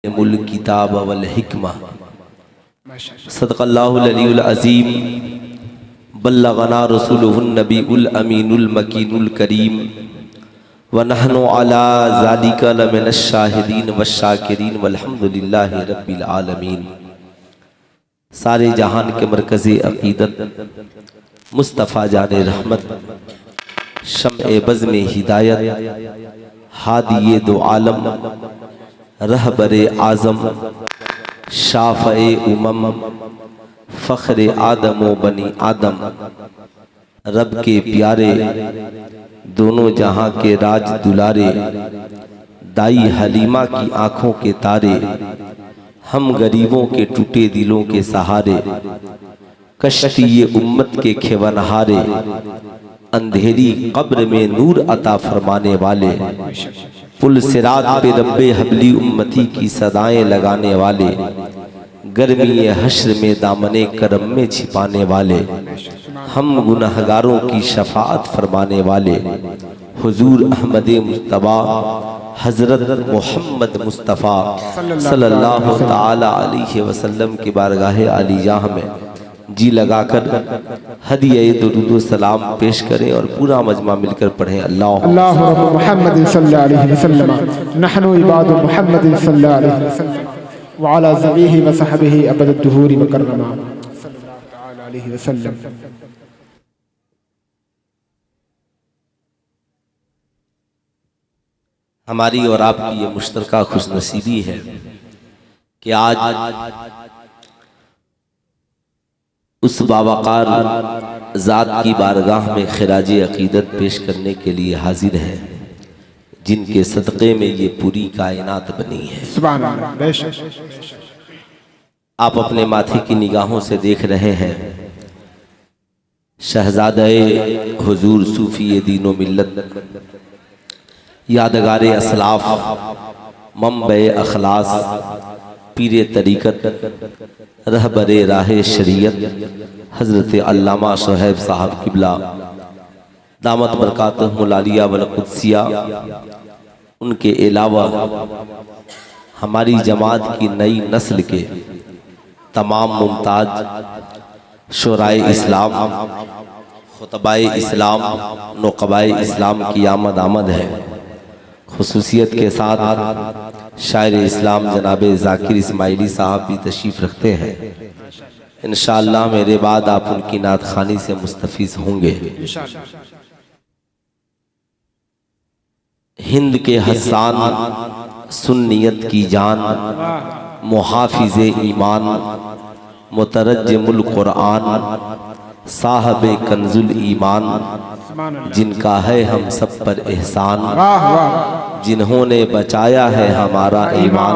मुल किताब वल हिकमा सदक़ल्लाहुल अलीयुल अज़ीम बल्लगना रसूलुहुन नबीउल अमीनुल मकीनुल करीम व नहनु अला ज़ालिका लमिनश शाहिदीन वश्शाकिरीन वल्हम्दुलिल्लाहि रब्बिल आलमीन। सारे जहान के मरकज़े अक़ीदत मुस्तफ़ा जाने रहमत शम्ए बज़्म हिदायत हादिये दो आलम रहबरे आज़म शाफ़ए उमम फ़ख्रे आदम व बनी आदम रब के प्यारे दोनों जहां के राज दुलारे दाई हलीमा की आँखों के तारे हम गरीबों के टूटे दिलों के सहारे कश्ती ये उम्मत के खेवनहारे अंधेरी कब्र में नूर अता फरमाने वाले पुल सिरात पे रब्बे हबली उम्मती की सदाएं लगाने वाले गर्मी हश्र में दामने करम में छिपाने वाले हम गुनहगारों की शफाअत फरमाने वाले हुजूर अहमद मुस्तफ़ा हज़रत मोहम्मद मुस्तफ़ा सल्लल्लाहु ताला अलैहि वसल्लम की बारगाह आलिजाह में जी लगाकर हदिया दुरूद सलाम पेश करें और पूरा मजमा मिलकर पढ़ें। अल्लाह मुहम्मद सल्लल्लाहु अलैहि वसल्लम नहनु इबादु मुहम्मद सल्लल्लाहु अलैहि वसल्लम व अला ज़बीहि व सहबिही अबद दुहूरी व कररमा सल्लल्लाहु अलैहि वसल्लम। हमारी और आपकी ये मुश्तरका खुशनसीबी है कि आज उस बावकार ज़ात की बारगाह में खिराज अक़ीदत पेश करने के लिए हाजिर हैं जिनके सदक़े में ये पूरी कायनात बनी है। आप अपने माथे की निगाहों से देख रहे हैं शहज़ादे हुजूर सूफ़ी दीनो मिल्लत यादगार असलाफ मंबे अखलास पीरे तरीक़त रहबरे राहे शरीयत हज़रत अल्लामा शुहैब साहब किबला दामत बरकातहुल आलिया वल कुद्सिया उनके अलावा हमारी जमात की नई नस्ल के तमाम मुमताज शुराए इस्लाम खुतबाए इस्लाम नुक़बाए इस्लाम की आमद है। खुसूसियत के साथ शायर इस्लाम जनाब ज़ाकिर इस्माइली साहब भी तशरीफ़ रखते हैं। इंशाअल्लाह मेरे बाद आप उनकी नात खानी से मुस्तफ़ीज़ होंगे। हिंद के हसान सुन्नियत की जान मुहाफिज़े ईमान मुतरज्जिमुल कुरआन साहब कंजुल ईमान जिनका है हम सब पर एहसान जिन्होंने बचाया है हमारा ईमान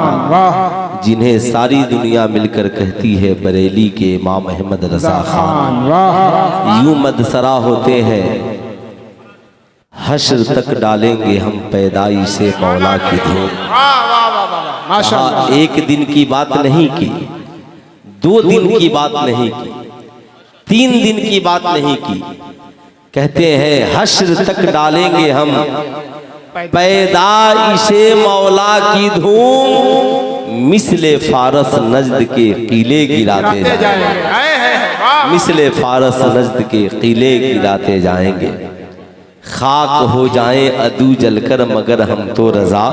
जिन्हें सारी दुनिया मिलकर कहती है बरेली के इमाम अहमद रज़ा खान। यूं मदसरा होते हैं हश्र तक डालेंगे हम पैदाइश से मौला की धूम। एक दिन की बात नहीं की, 2 दिन की बात नहीं की, 3 दिन की बात नहीं की, कहते हैं हश्र तक डालेंगे हम पैदाइशे मौला की धूम। मिसले फारस नजद के किले गिराते जाएंगे, मिसले फारस नजद के किले गिराते जाएंगे। खाक हो जाएं अदू जलकर मगर हम तो रजा,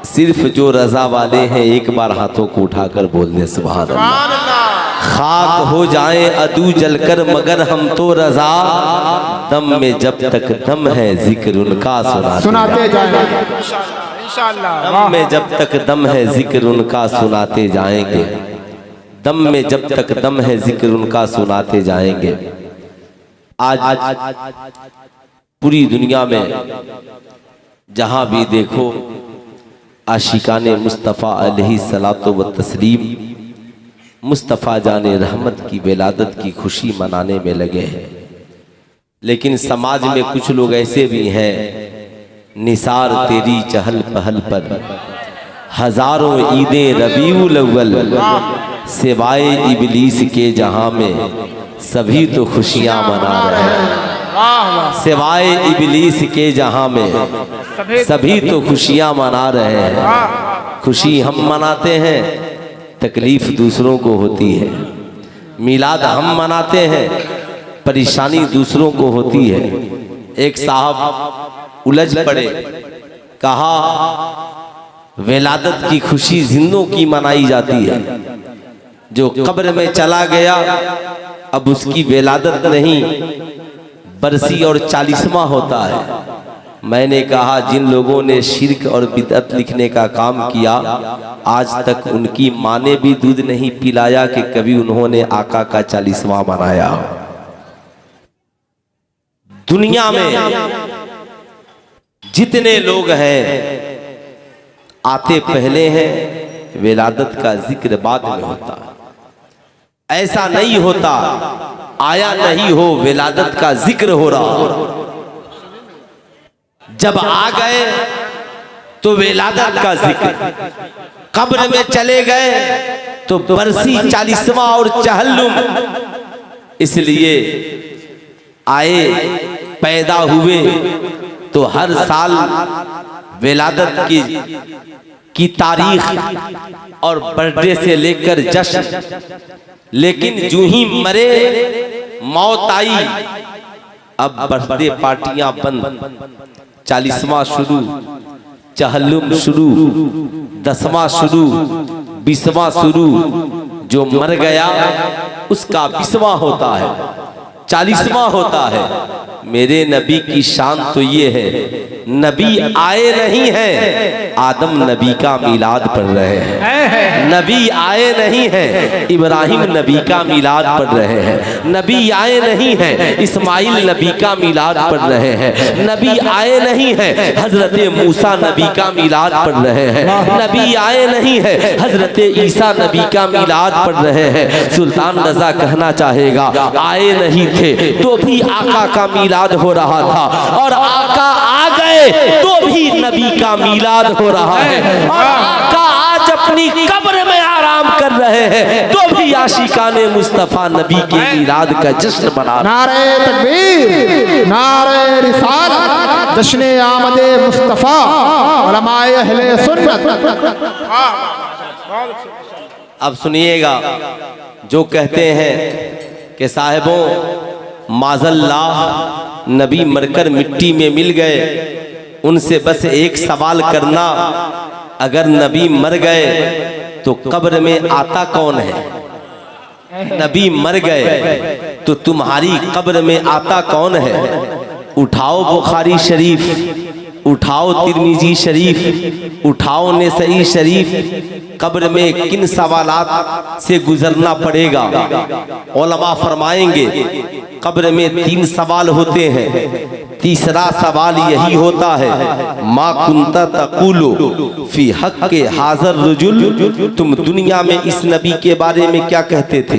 सिर्फ जो रजा वाले हैं एक बार हाथों को उठाकर बोल दें सुभान अल्लाह। खाक हो जाएं अदू जलकर मगर हम तो रजा, दम में जब तक दम है जिक्र उनका सुनाते जाएंगे इंशाअल्लाह। दम में जब तक दम है जिक्र उनका सुनाते जाएंगे, दम में जब तक दम है जिक्र उनका सुनाते जाएंगे। आज पूरी दुनिया में जहां भी देखो आशिकाने मुस्तफ़ा अलैहि सलातो व तस्लीम मुस्तफ़ा जाने रहमत की विलादत की खुशी मनाने में लगे हैं। लेकिन समाज में कुछ लोग ऐसे भी हैं निसार तेरी चहल पहल पर हजारों ईदें रबीउल अव्वल सिवाए इबलीस के जहां में सभी तो खुशियां मना रहे हैं। सिवाए इबलीस के जहां में सभी तो खुशियां मना रहे हैं। खुशी हम मनाते हैं, तकलीफ दूसरों को होती है। मिलाद हम मनाते हैं, परेशानी दूसरों को होती है। एक साहब उलझ पड़े, कहा विलादत की खुशी जिंदों की मनाई जाती है, जो कब्र में चला गया अब उसकी विलादत नहीं, बरसी और 40वां होता है। मैंने कहा जिन लोगों ने शिर्क और बिदअत लिखने का काम किया, आज तक उनकी माँ ने भी दूध नहीं पिलाया कि कभी उन्होंने आका का 40वां मनाया। दुनिया में जितने लोग हैं आते पहले हैं, विलादत का जिक्र बाद में होता। ऐसा नहीं होता आया नहीं हो, विलादत का जिक्र हो रहा। जब आ गए तो विलादत का जिक्र, कब्र में चले गए तो बरसी 40वां और चहल्लुम। इसलिए आए पैदा हुए तो हर साल विलादत की तारीख और बर्थडे से लेकर जश्न, लेकिन जो ही मरे मौत आई, अब बर्थडे पार्टियां बंद, 40वां शुरू, चहल्लुम शुरू, 10वां शुरू, 20वां शुरू। जो मर गया उसका 20वां होता है, 40वां होता है। मेरे नबी की शान तो ये है, नबी आए नहीं हैं, आदम नबी का मिलाद पढ़ रहे हैं। नबी आए नहीं हैं, इब्राहिम नबी का मिलाद पढ़ रहे हैं। नबी आए नहीं हैं, इस्माइल नबी का मिलाद पढ़ रहे हैं। नबी आए नहीं हैं, हजरत मूसा नबी का मिलाद पढ़ रहे हैं। नबी आए नहीं हैं, हजरत ईसा नबी का मिलाद पढ़ रहे हैं। सुल्तान रजा कहना चाहेगा, आए नहीं थे तो भी आका का मिलाद हो रहा था, और आका आ गए तो भी नबी का मिलाद हो रहा है। और आका आज अपनी कब्र में आराम कर रहे हैं तो भी आशिकाने मुस्तफा नबी के मिलाद का जश्न मना रहे हैं। नारे तकबीर, नारे रिसालत, जश्न आमदे मुस्तफा, उलमाए अहले सुन्नत। अब सुनिएगा, जो कहते हैं कि साहिबों माज़ल्लाह नबी मरकर मिट्टी में मिल गए, उनसे बस एक सवाल करना, अगर नबी मर गए तो कब्र में आता कौन है? नबी मर गए तो तुम्हारी कब्र में आता कौन है? उठाओ बुखारी शरीफ, उठाओ तिरमिजी शरीफ, उठाओ नसई शरीफ। कब्र में किन सवालात से गुजरना पड़ेगा? उलमा फरमाएंगे कब्र में 3 सवाल होते हैं। तीसरा सवाल यही होता है, मा कुंता तकुलु फी हक़्क़ि हाज़र रजुल, तुम दुनिया में इस नबी के बारे में क्या कहते थे?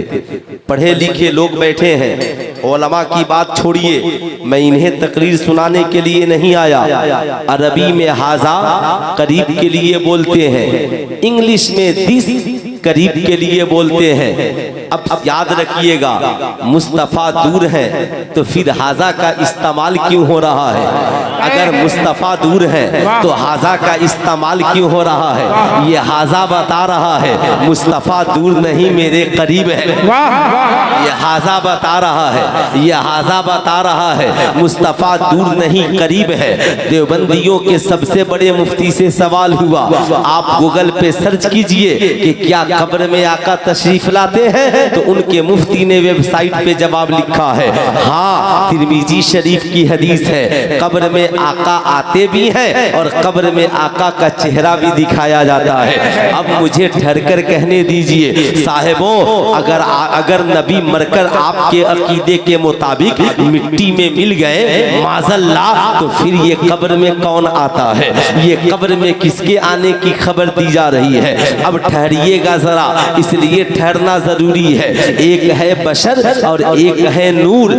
पढ़े लिखे लोग बैठे हैं, उलमा की बात छोड़िए, मैं इन्हें तकरीर सुनाने के लिए नहीं आया। अरबी में हाजा करीब के लिए बोलते हैं, इंग्लिश में दिस करीब के लिए बोलते हैं। अब याद रखिएगा, मुस्तफ़ा दूर है तो फिर हाजा का इस्तेमाल क्यों हो रहा है? अगर मुस्तफ़ा दूर है तो हाजा का इस्तेमाल क्यों हो रहा है? ये हाजा बता रहा है मुस्तफ़ा दूर नहीं मेरे करीब है। ये हाजा बता रहा है, ये हाजा बता रहा है मुस्तफ़ा दूर नहीं करीब है। देवबंदियों के सबसे बड़े मुफ्ती से सवाल हुआ, आप गूगल पे सर्च कीजिए कि क्या कब्र में आका तशरीफ लाते हैं, तो उनके मुफ्ती ने वेबसाइट पे जवाब लिखा है, हाँ तिरमिजी शरीफ की हदीस है, कब्र में आका आते भी हैं और कब्र में आका का चेहरा भी दिखाया जाता है। अब मुझे ठहर कर कहने दीजिए साहिबों, अगर नबी मरकर आपके अकीदे के मुताबिक मिट्टी में मिल गए माज़ल्लाह, तो फिर ये कब्र में कौन आता है? ये कब्र में किसके आने की खबर दी जा रही है? अब ठहरिएगा जरा, इसलिए ठहरना जरूरी नहीं है, एक है बशर और एक है नूर।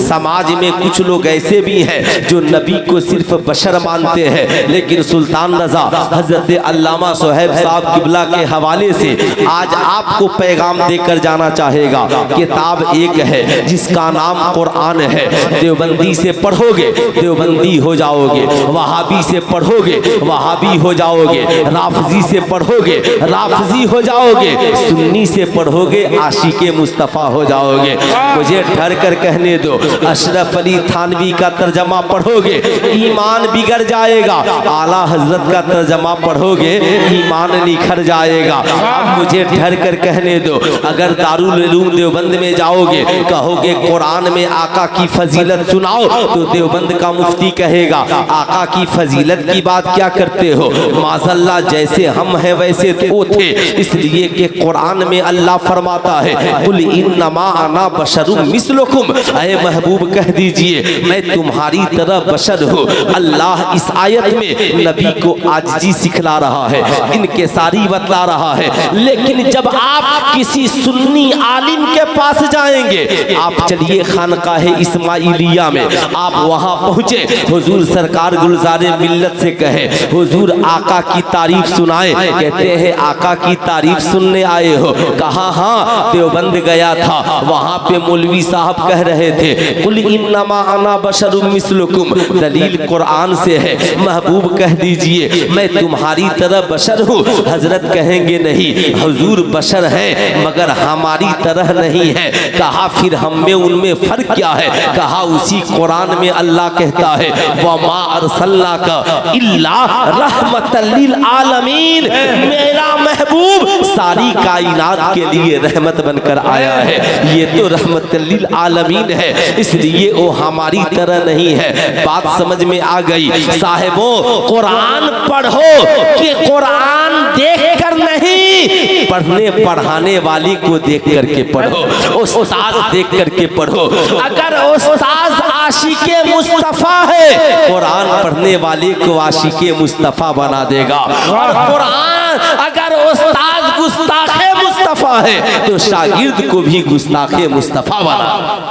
समाज में कुछ लोग ऐसे भी हैं जो नबी को सिर्फ बशर मानते हैं, लेकिन सुल्तान रजा हजरत अल्लामा सुहैब साहब किबला के हवाले से आज आपको पैगाम देकर जाना चाहेगा। किताब एक है जिसका नाम कुरान है। देवबंदी से पढ़ोगे देवबंदी हो जाओगे, वहाबी से पढ़ोगे वहाबी हो जाओगे, राफजी से पढ़ोगे राफजी हो जाओगे, सुन्नी से पढ़ोगे आशिके मुस्तफ़ा हो जाओगे। मुझे ठहर कर कहने दो, अशरफ अली थानवी का तर्जमा पढ़ोगे ईमान बिगड़ जाएगा, आला हजरत का तर्जमा पढ़ोगे ईमान निखर जाएगा। अब मुझे ठहर कर कहने दो, अगर दारुल उलूम देवबंद में जाओगे कहोगे कुरान में आका की फजीलत सुनाओ, तो देवबंद का मुफ्ती कहेगा आका की फजीलत की बात क्या करते हो, माज़ल्लाह जैसे हम हैं वैसे वो थे। इसलिए कि कुरान में अल्लाह फरमाता है कुल इन्नमा अना बशरुम मिस्लुकुम, ऐ महबूब कह दीजिए मैं तुम्हारी तरह बशर हूँ। अल्लाह इस आयत में नबी को आजिज़ी सिखला रहा है, इनकिसारी बतला रहा है। लेकिन जब आप किसी सुन्नी आलिम के पास जाएंगे, आप चलिए खानकाहे इस्माइलिया में, आप वहाँ पहुँचे, हुजूर सरकार गुलजारे मिल्लत से कहे हुजूर आका की तारीफ सुनाए, कहते हैं आका की तारीफ सुनने आए हो? कहा हाँ देवबंद गया था, वहाँ पे मौलवी साहब कह रहे थे कुल इन्नमा अना बशरुम मिस्लुकुम, दलील कुरान से है। महबूब कह दीजिए मैं तुम्हारी तरह बशर हूँ। हजरत कहेंगे नहीं हुजूर बशर हैं मगर हमारी तरह नहीं है। कहा फिर हम में उनमें फर्क क्या है? कहा उसी कुरान में अल्लाह कहता है वमा अरसलनाका इल्ला रहमतल लिल आलमीन, मेरा महबूब सारी कायनात के लिए रहमत बनकर आया है। ये तो रहमतल लिल आलमीन है, इसलिए वो हमारी तरह नहीं है। बात समझ में आ गई? साहिबों कुरान पढ़ो कि कुरान देख कर नहीं, पढ़ने पढ़ाने वाली को देख करके पढ़ो, उस्ताद देख करके पढ़ो। अगर उस्ताद आशिके मुस्तफा है, कुरान पढ़ने वाले को आशिके मुस्तफा बना देगा। और कुरान अगर उस्ताद गुस्ताखे मुस्तफा है तो शागिर्द को भी गुस्ताखे मुस्तफा बना।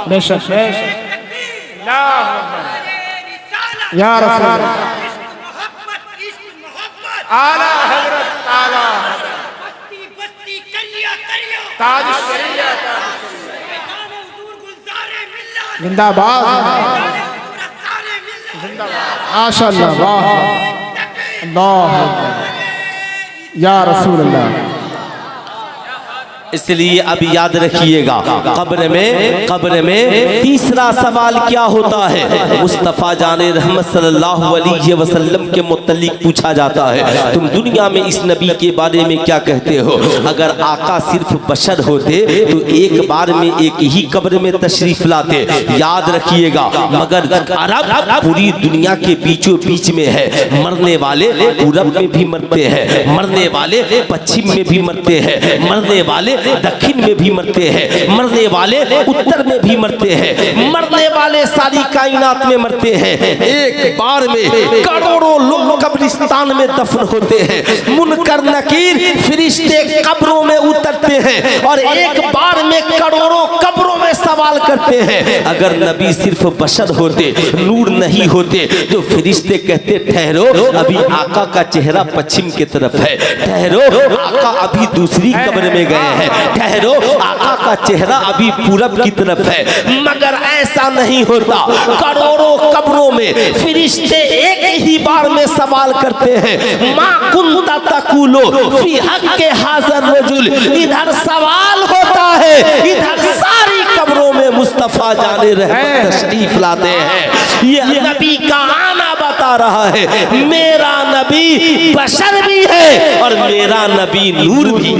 बेशक या रसूल आला हजरत आला ताज शरीयत जिंदाबाद माशाअल्लाह वाह अल्लाह या रसूल अल्लाह। इसलिए अब याद रखिएगा कब्र में तीसरा सवाल क्या होता है? मुस्तफ़ा जाने रहमत सल्लल्लाहु अलैहि वसल्लम के मुतल्लिक पूछा जाता है तुम दुनिया में इस नबी के बारे में क्या कहते हो? अगर आका सिर्फ बशर होते तो एक बार में एक ही कब्र में तशरीफ लाते। याद रखिएगा मगर अरब पूरी दुनिया के बीचों बीच में है, मरने वाले पूरब में भी मरते हैं, मरने वाले पश्चिम में भी मरते हैं, मरने वाले दक्षिण में भी मरते हैं, मरने वाले उत्तर में भी मरते हैं, मरने वाले सारी कायनात में मरते हैं। एक बार में करोड़ों लोग कब्रिस्तान में दफन होते हैं, मुनकर नकीर फरिश्ते कब्रों में उतरते हैं और एक बार में करोड़ों कब्रों में सवाल करते हैं। अगर नबी सिर्फ बशर होते, नूर नहीं होते, तो फरिश्ते कहते ठहरो अभी आका का चेहरा पश्चिम की तरफ है, ठहरो आका अभी दूसरी कब्र में गए हैं, ठहरो आका का चेहरा अभी पूरब की तरफ है। मगर ऐसा नहीं होता, करोड़ों कब्रों में फरिश्ते एक ही बार में सवाल करते हैं मा कुंता तकुलो फी हक़्क़े हाज़र रजुल। इधर सवाल होता है, इधर सारी कब्रों में मुस्तफा जाने रहमत तशरीफ लाते हैं। ये नबी का आना बता रहा है मेरा नबी बशर भी है और मेरा नबी नूर भी,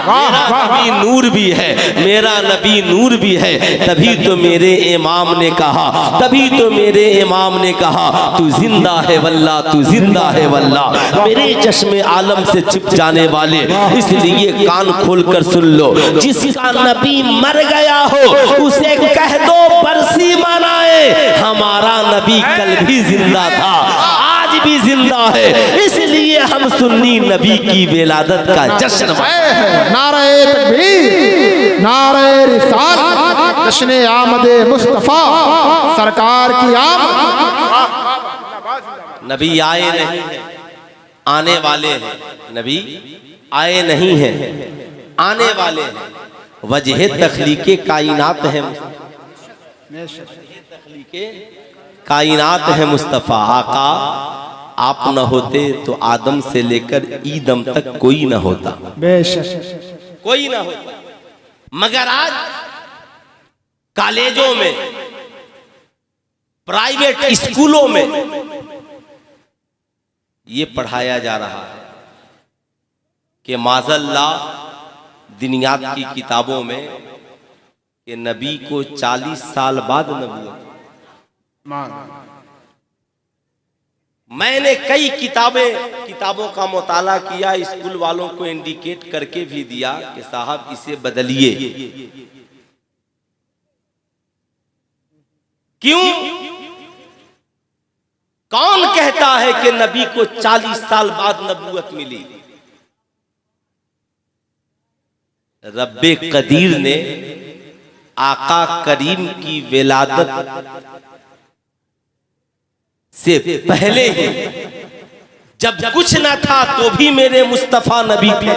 मेरा नबी नूर भी है, मेरा नबी नूर भी है। तभी तो मेरे इमाम ने कहा, तभी तो मेरे इमाम ने कहा तू जिंदा है वल्लाह, तू जिंदा है वल्लाह, मेरे चश्मे आलम से छिप जाने वाले। इसलिए कान खोल कर सुन लो, जिसका नबी मर गया हो उसे कह दो बरसी मनाए, हमारा नबी कल भी जिंदा था, आज भी जिंदा है, इसलिए हम सुन्नी नबी की विलादत का जश्न नारे तकबीर, नारे रिसालत, जश्न आमदे मुस्तफा सरकार की आमद। नबी आए नहीं है, आने वाले हैं। नबी आए नहीं हैं, आने वाले हैं। वजह तख्लीके कायनात है, तख्लीके कायनात है मुस्तफ़ा। आका आप न होते तो आदम से लेकर ईदम तक कोई न होता, बेशक कोई न होता। मगर आज कॉलेजों में, प्राइवेट स्कूलों में ये पढ़ाया जा रहा है कि माज़ल्ला दुनियात की किताबों में कि नबी को 40 साल बाद नबूवत। मैंने कई किताबों का मुताला किया, स्कूल वालों को इंडिकेट करके भी दिया कि साहब इसे बदलिए। क्यों? कौन कहता है कि नबी को 40 साल बाद नबूवत मिली? रब्बे कदीर ने आका करीम की विलादत से पहले ही, जब कुछ न था तो भी मेरे मुस्तफा नबी थे,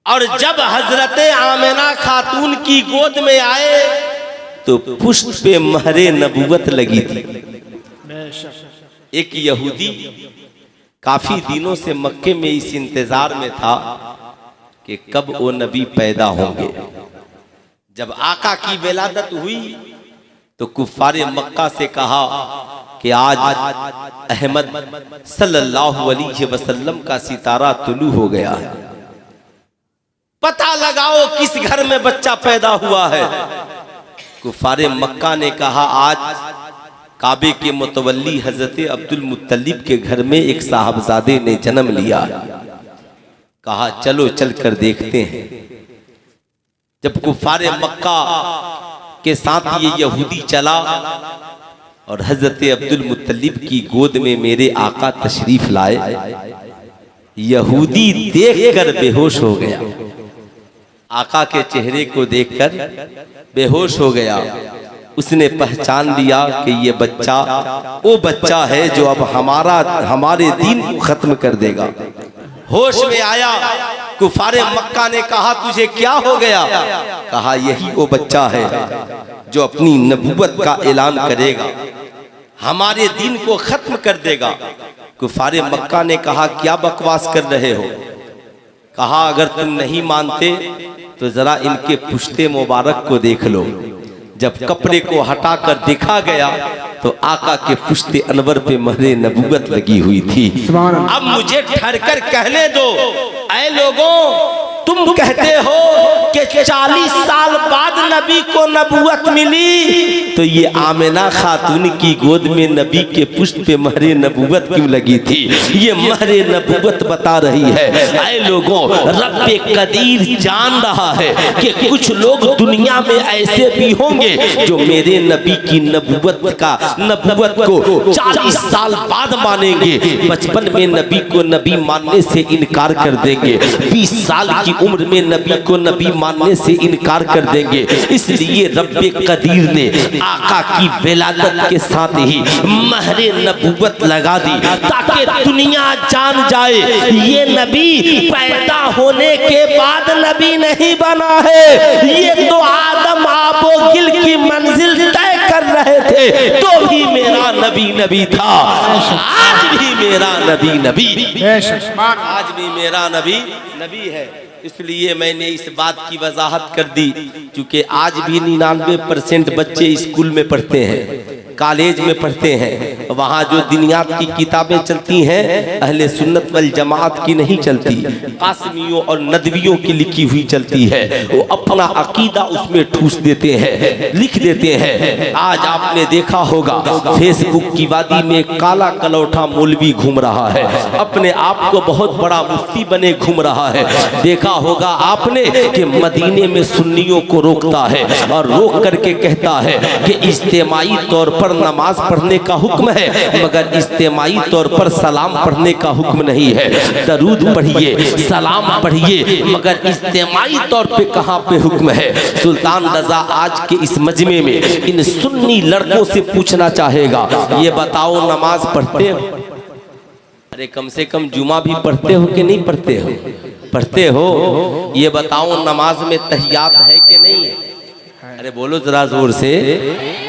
और जब हजरत आमिना खातून की गोद में आए तो पुष्ट पे महरे नबूवत लगी थी। एक यहूदी काफी दिनों से मक्के में इस इंतजार में था कि कब वो नबी पैदा होंगे। जब आका की विलादत हुई तो कुफारे मक्का से कहा कि आज अहमद सल्लल्लाहु अलैहि वसल्लम का सितारा तुलू हो गया है, पता लगाओ किस घर में बच्चा पैदा हुआ है। कुफारे मक्का ने कहा आज काबे के मुतवल्ली हजरत अब्दुल मुत्तलिब के घर में एक साहबजादे ने जन्म लिया। कहा चलो चल कर देखते हैं। जब कुफारे मक्का के साथ ये यहूदी चला और हजरत अब्दुल मुत्तलिब की गोद में मेरे आका तशरीफ लाए, यहूदी देखकर बेहोश हो गया। आका के चेहरे को देखकर बेहोश हो गया। उसने पहचान लिया कि ये बच्चा वो बच्चा है जो अब हमारे दीन को खत्म कर देगा। होश में आया। कुफारे मक्का ने कहा तुझे क्या हो गया? कहा यही वो बच्चा है जो अपनी नबूवत का ऐलान करेगा, हमारे दीन को खत्म कर देगा। कुफारे मक्का ने कहा क्या बकवास कर रहे हो? कहा अगर तुम नहीं मानते तो जरा इनके पुश्ते मुबारक को देख लो। जब कपड़े को हटाकर देखा गया तो आका के पुश्ते अनवर पे महरे नबूवत लगी हुई थी। अब मुझे ठहरकर कहने दो, ऐ लोगों, तुम कहते हो कि 40 साल बाद नबी को नबूवत मिली, तो ये आमिना खातून की गोद में नबी के पुष्ट पे महरे नबूवत क्यों लगी थी? ये महरे नबूवत बता रही है। ऐ लोगों, रब्बे कदीर जान रहा है कि कुछ लोग दुनिया में ऐसे भी होंगे जो मेरे नबी की नबूवत को 40 साल बाद मानेंगे। 55 में नबी को नबी मानने से इनकार कर देंगे, 20 साल की उम्र में नबी को नबी मानने से इनकार कर देंगे। इसलिए रब्बे कदीर ने आका की विलादत के साथ ही महरे नबूवत लगा दी ताकि दुनिया जान जाए ये नबी पैदा होने के बाद नबी नहीं बना है, ये तो आदम आबो गिल की मंजिल तय कर रहे थे तो भी मेरा नबी नबी था। आज भी मेरा नबी नबी, आज भी मेरा नबी नबी है। इसलिए मैंने इस बात की वजाहत कर दी, क्योंकि आज भी 99% बच्चे स्कूल में पढ़ते हैं, कॉलेज में पढ़ते हैं, वहाँ जो दुनियात की किताबें चलती हैं अहले सुन्नत वल जमात की नहीं चलती, कासमियों और नदवियों की लिखी हुई चलती है। वो अपना अकीदा उसमें ठूस देते हैं, लिख देते हैं। आज आपने देखा होगा फेसबुक की वादी में काला कलौठा मौलवी घूम रहा है, अपने आप को बहुत बड़ा मुफ्ती बने घूम रहा है। देखा होगा आपने कि मदीने में सुन्नियों को रोकता है और रोक करके कहता है कि इज्तिमाई तौर पर पर नमाज पढ़ने का हुक्म है, मगर इज्तिमाई तौर पर सलाम पढ़ने का हुक्म नहीं है। दरूद पढ़िए, सलाम पढ़िए, मगर इज्तिमाई तौर पे कहाँ पे हुक्म है? सुल्तान रजा आज के इस मजमे में इन सुन्नी लड़कों से पूछना चाहेगा, ये बताओ नमाज पढ़ते हो? अरे कम से कम जुमा भी पढ़ते हो कि नहीं पढ़ते हो? पढ़ते हो। ये बताओ नमाज में तहियात है कि नहीं है? अरे बोलो जरा जोर से।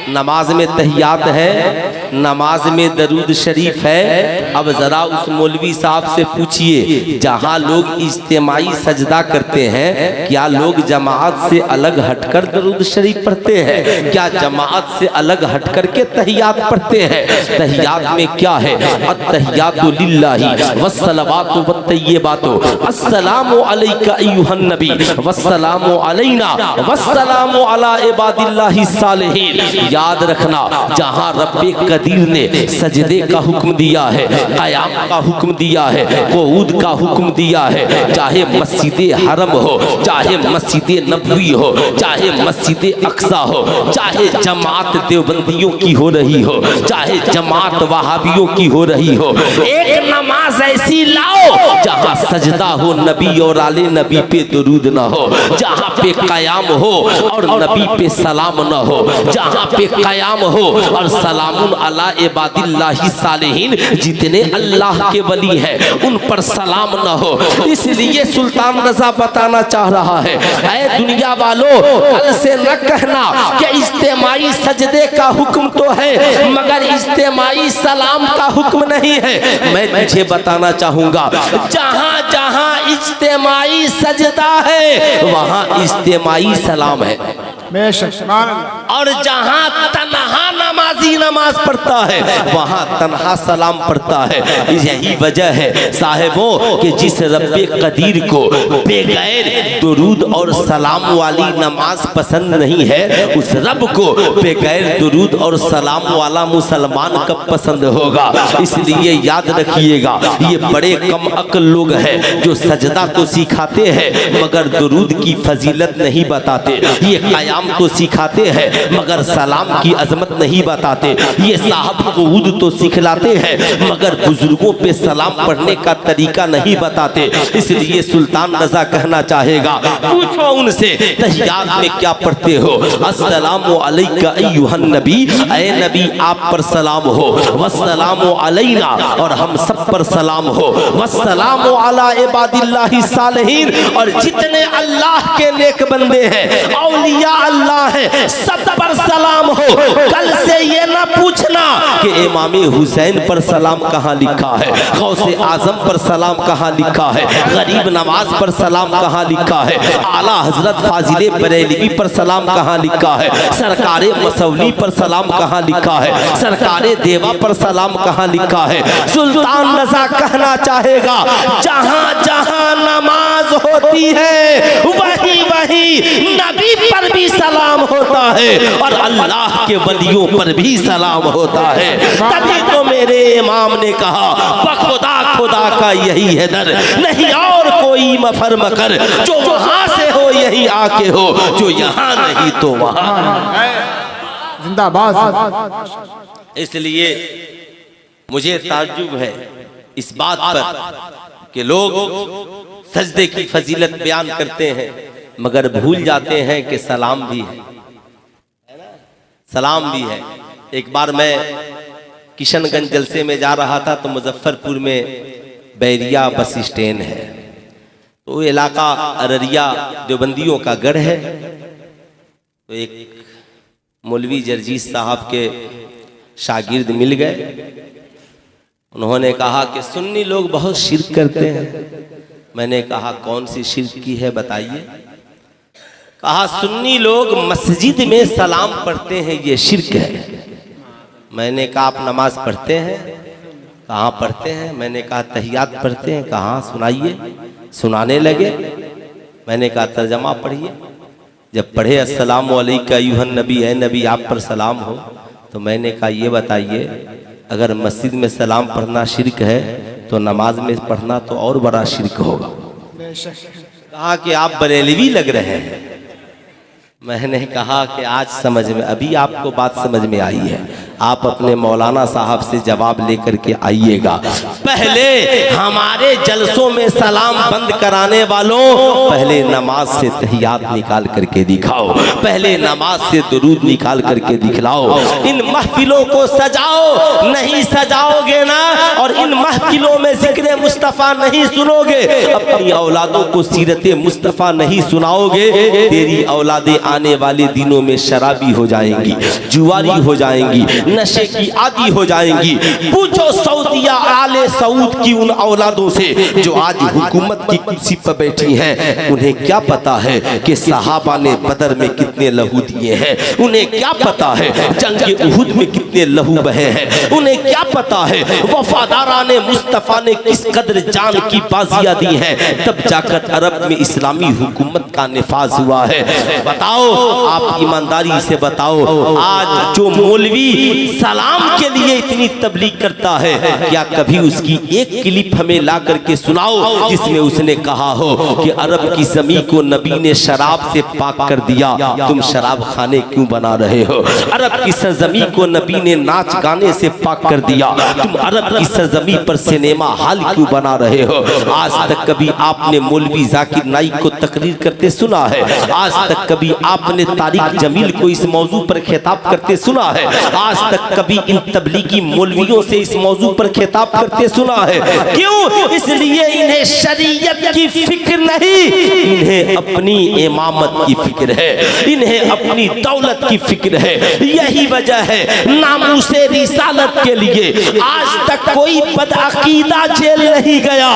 नमाज में तहियात है, नमाज में दरूद शरीफ है। अब जरा उस मौलवी साहब से पूछिए, जहाँ लोग इज्तिमाई सजदा करते हैं, क्या लोग जमात से अलग हटकर दरूद शरीफ पढ़ते हैं? क्या जमात से अलग हटकर के तहियात पढ़ते हैं? तहियात में क्या है? अत्तहियातु लिल्लाहि वस्सलावातु वत्तय्यिबातु अस्सलामु अलैका अय्युहन नबी वस्सलामु अलैना वस्सलामु अला इबादिल्लाहि सालिहीन। याद रखना, जहाँ रब्बे कदीर ने सजदे का हुक्म दिया है, क़याम का हुक्म दिया है, क़ुऊद का हुक्म दिया है, चाहे मस्जिदे हरम हो, चाहे मस्जिदे नबवी हो, चाहे मस्जिदे अक्सा हो, चाहे जमात देवबंदियों की हो रही हो, चाहे जमात वहाबियों की हो रही हो, एक नमाज ऐसी लाओ जहाँ सजदा हो, नबी और आले नबी पे दुरूद न हो, जहाँ पे क़याम हो और नबी पे सलाम न हो, जहाँ पे क़याम हो और सलामुन अला इबादिल्लाहि सालिहीन, जितने अल्लाह के वली हैं उन पर सलाम न हो। इसलिए सुल्तान रजा बताना चाह रहा है, ऐ दुनिया वालों, कल से न कहना कि इज्तिमाई सजदे का हुक्म तो है, मगर इज्तिमाई सलाम का हुक्म नहीं है। मैं तुझे बताना चाहूंगा, जहाँ जहाँ इज्तिमाई सजदा है वहाँ इज्तिमाई सलाम है, और जहाँ तन्हा नमाजी नमाज पढ़ता है वहाँ तन्हा सलाम पढ़ता है। यही वजह है साहिबों कि जिस रब्बे कदीर को बेगैर दुरूद और सलाम वाली नमाज पसंद नहीं है, उस रब को बेगैर दुरूद और सलाम वाला मुसलमान कब पसंद होगा? इसलिए याद रखिएगा, ये बड़े कम अक्ल लोग हैं जो सजदा तो सिखाते हैं मगर दुरूद की फजीलत नहीं बताते। ये क़याम तो सिखाते हैं मगर सलाम की अजमत नहीं बताते। ये साहब क़ुऊद तो सिखलाते हैं मगर बुजुर्गों पे सलाम पढ़ने का तरीका नहीं बताते। इसलिए सुल्तान रजा कहना चाहेगा, पूछो उनसे तहियात में क्या पढ़ते हो? अस्सलामु अलैका अय्युहन नबी, ऐ नबी आप पर सलाम हो, वस्सलामु अलैना और हम सब पर सलाम हो, वस्सलामु अला इबादिल्लाहि सालिहीन और जितने अल्लाह के नेक बंदे हैं, औलिया अल्लाह है, सब पर सलाम हो। कल से ये ना पूछना कि इमाम हुसैन पर सलाम कहाँ लिखा है, गौसे आजम पर सलाम कहाँ लिखा है, गरीब नवाज पर सलाम कहाँ लिखा है, आला हजरत फाजिले बरेलवी पर सलाम कहाँ लिखा है, सरकारे मसौली पर सलाम कहाँ लिखा है, सरकारे देवा पर सलाम कहाँ लिखा है। सुल्तान रजा कहना चाहेगा, जहाँ जहाँ नमाज होती है वही वही नबी पर भी सलाम होता है और अल्लाह के वलियों पर भी सलाम होता है। तभी तो मेरे इमाम ने कहा, बखुदा खुदा का यही है दर, नहीं और कोई मफर मकर, जो वहां से हो यही आके हो, जो यहाँ नहीं तो वहां। जिंदाबाद। इसलिए मुझे ताज्जुब है इस बात पर कि लोग सजदे की फजीलत बयान करते हैं मगर भूल जाते हैं कि सलाम भी है, सलाम भी है। एक बार मैं किशनगंज जलसे में जा रहा था तो मुजफ्फरपुर में बैरिया बस स्टैंड है, तो इलाका अररिया देवबंदियों का गढ़ है। तो एक मौलवी जरजीस साहब के शागिर्द मिल गए, उन्होंने कहा कि सुन्नी लोग बहुत शिर्क करते हैं। मैंने कहा कौन सी शिर्क की है बताइए। कहा सुन्नी लोग मस्जिद में सलाम पढ़ते हैं, ये शिर्क है। मैंने कहा आप नमाज पढ़ते हैं? कहाँ पढ़ते हैं? मैंने कहा तहियात पढ़ते हैं। कहाँ सुनाइए। सुनाने लगे। मैंने कहा तर्जमा पढ़िए। जब पढ़े अस्सलामु अलैका अय्युहन नबी, ऐ नबी आप पर सलाम हो, तो मैंने कहा ये बताइए, अगर मस्जिद में सलाम पढ़ना शिर्क है तो नमाज में पढ़ना तो और बड़ा शिर्क होगा। कहा कि आप बरेलवी लग रहे हैं। मैंने कहा कि आज समझ में, अभी आपको बात समझ में आई है, आप अपने मौलाना साहब से जवाब लेकर के आइएगा। पहले हमारे जलसों में सलाम बंद कराने वालों, पहले नमाज से तहियात निकाल करके दिखाओ, पहले नमाज से दुरूद निकाल करके दिखलाओ। इन महफिलों को सजाओ, नहीं सजाओगे ना और इन महफिलों में जिक्र मुस्तफ़ा नहीं सुनोगे, अपनी औलादों को सीरत मुस्तफ़ा नहीं सुनाओगे, तेरी औलादें आने वाले दिनों में शराबी हो जाएंगी, जुआरी हो जाएंगी, नशे की आदी हो जाएंगी। पूछो सऊदिया आले सऊद की उन औलादों से जो आज हुकूमत की कुर्सी पर बैठी हैं, उन्हें क्या पता है कि सहाबा ने बदर में कितने लहू दिए हैं, उन्हें क्या पता है जंग उहुद में कितने लहू बहे हैं, उन्हें क्या पता है वफादाराने मुस्तफ़ा ने किस कदर जान की बाजियां दी हैं, तब जाकर अरब में इस्लामी हुकूमत का निफाज हुआ है। बताओ, आप ईमानदारी से बताओ, आज जो मौलवी सलाम के लिए इतनी तबलीग करता है, क्या कभी उसकी एक क्लिप हमें ला करके सुनाओ जिसमें उसने कहा हो कि अरब की ज़मीन को नबी ने शराब से पाक कर दिया, तुम शराब खाने क्यों बना रहे हो? अरब की सरजमीन को नबी ने नाच गाने से पाक कर दिया, तुम अरब की सरजमीन पर सिनेमा हॉल क्यों बना रहे हो? आज तक कभी आपने मौलवी जाकिर नाइक को तकरीर करते सुना है? आज तक कभी आपने तारिक जमील को इस मौजू पर खिताब करते सुना है? आज तक कभी इन तबलीगी मौलवियों से इस मौजू पर खिताब करते सुना है? क्यों? इसलिए इन्हें शरीयत की फिक्र नहीं, इन्हें अपनी इमामत की फिक्र है, इन्हें अपनी दौलत की फिक्र है। यही वजह है नामूसे रिसालत के लिए आज तक कोई बदअकीदा जेल नहीं गया,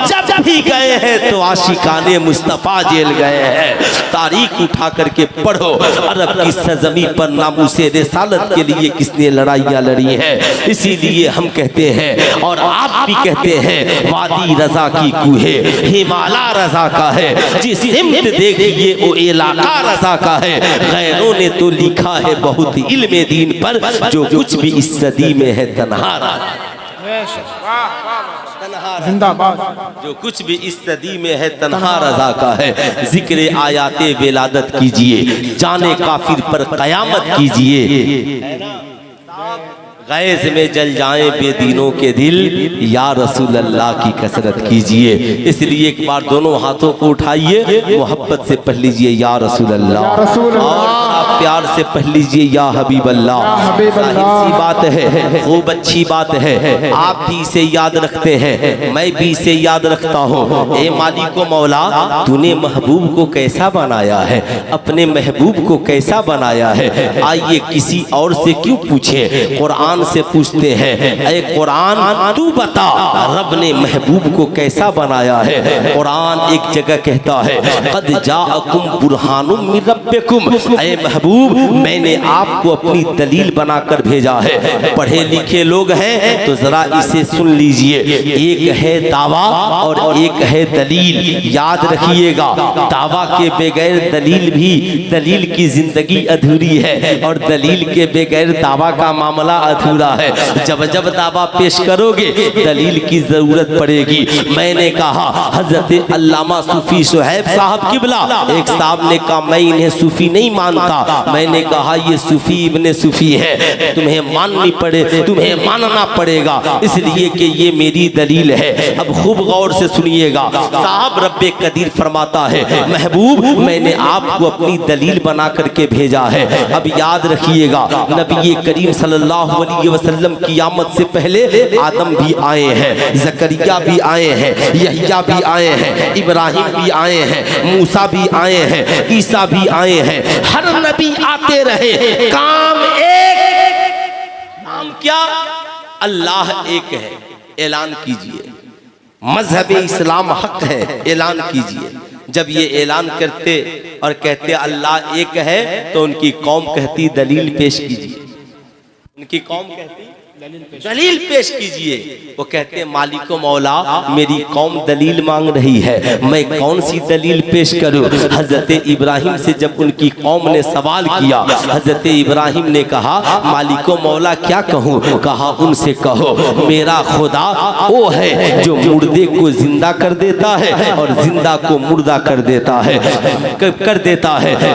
जब भी गए हैं तो आशिकाने मुस्तफ़ा जेल गए हैं। तारीख उठा करके पढ़ो, अरब की सरजमीन पर नामूसे रिसालत के लिए किसने लड़ाइयाँ लड़ी हैं। इसीलिए हम कहते हैं और आप भी कहते हैं, वादी रजा की कूहे हिमालय रजा का है, जिस सिमत देखिए वो इलाका रजा का है। गैरों ने तो लिखा है बहुत इल्मे दीन पर, जो कुछ भी इस सदी में है तन्हा रहा, जिंदाबाद, जो कुछ भी इस सदी में है तन्हा रजा का है। जिक्र आयाते विलादत कीजिए, जाने काफिर पर कयामत कीजिए, गैज़ में जल जाएं बेदीनों के दिल, या रसूल अल्लाह की कसरत कीजिए। इसलिए एक बार दोनों हाथों को उठाइए, मोहब्बत से पढ़ लीजिए या रसूल अल्लाह, और आप प्यार से पढ़ लीजिए या हबीब अल्लाह। सी बात है, खूब अच्छी बात है, आप भी इसे याद रखते हैं, मैं भी इसे याद रखता हूँ। ए मालिको मौला, तूने महबूब को कैसा बनाया है, अपने महबूब को कैसा बनाया है, आइए किसी और से क्यों पूछे, कुरान से पूछते हैं। ऐ कुरान तू बता, रब ने महबूब को कैसा बनाया है। कुरान एक जगह कहता है, कद जाअकुम बुरहानुम मिन रब्बिकुम, ऐ महबूब मैंने आपको अपनी दलील बनाकर भेजा है। पढ़े लिखे लोग हैं तो जरा इसे सुन लीजिए, एक है दावा और एक है दलील। याद रखिएगा, दावा के बगैर दलील भी, दलील की जिंदगी अधूरी है और दलील के बगैर दावा का मामला अधूरा है। जब जब दावा पेश करोगे दलील की जरूरत पड़ेगी। मैंने कहा हजरत अल्लामा सूफी सुहैब साहब किबला, एक साहब ने कहा मैं इन्हें सूफी नहीं मानता। मैंने कहा ये सूफी इब्ने सूफी है, तुम्हें माननी पड़े, तुम्हें मानना पड़ेगा, इसलिए कि ये मेरी दलील है। अब खूब गौर से सुनिएगा, साहब रब्बे कदीर फरमाता है, महबूब मैंने आपको अपनी दलील बना करके भेजा है। अब याद रखिएगा, नबी करीम सल्लल्लाहु अलैहि वसल्लम की आमद से पहले आदम भी आए हैं, जकरिया भी आए हैं, यहिया भी आए हैं, इब्राहिम भी आए हैं, मूसा भी आए हैं, ईसा भी आए हैं। हर नबी आते रहे, काम एक, नाम क्या? अल्लाह एक है, ऐलान कीजिए। मजहब इस्लाम हक है, ऐलान कीजिए। जब ये ऐलान करते और कहते अल्लाह एक है, तो उनकी कौम कहती दलील पेश कीजिए। उनकी कौम कहती दलील पेश कीजिए। वो कहते हैं मालिको मौला मेरी कौम दलील मांग रही है, मैं कौन सी दलील पेश करूं। हजरत इब्राहिम से जब उनकी कौम ने सवाल किया, हजरत इब्राहिम ने कहा मालिको मौला क्या कहूं। कहा उनसे कहो मेरा खुदा वो है जो मुर्दे को जिंदा कर देता है और जिंदा को मुर्दा कर देता है।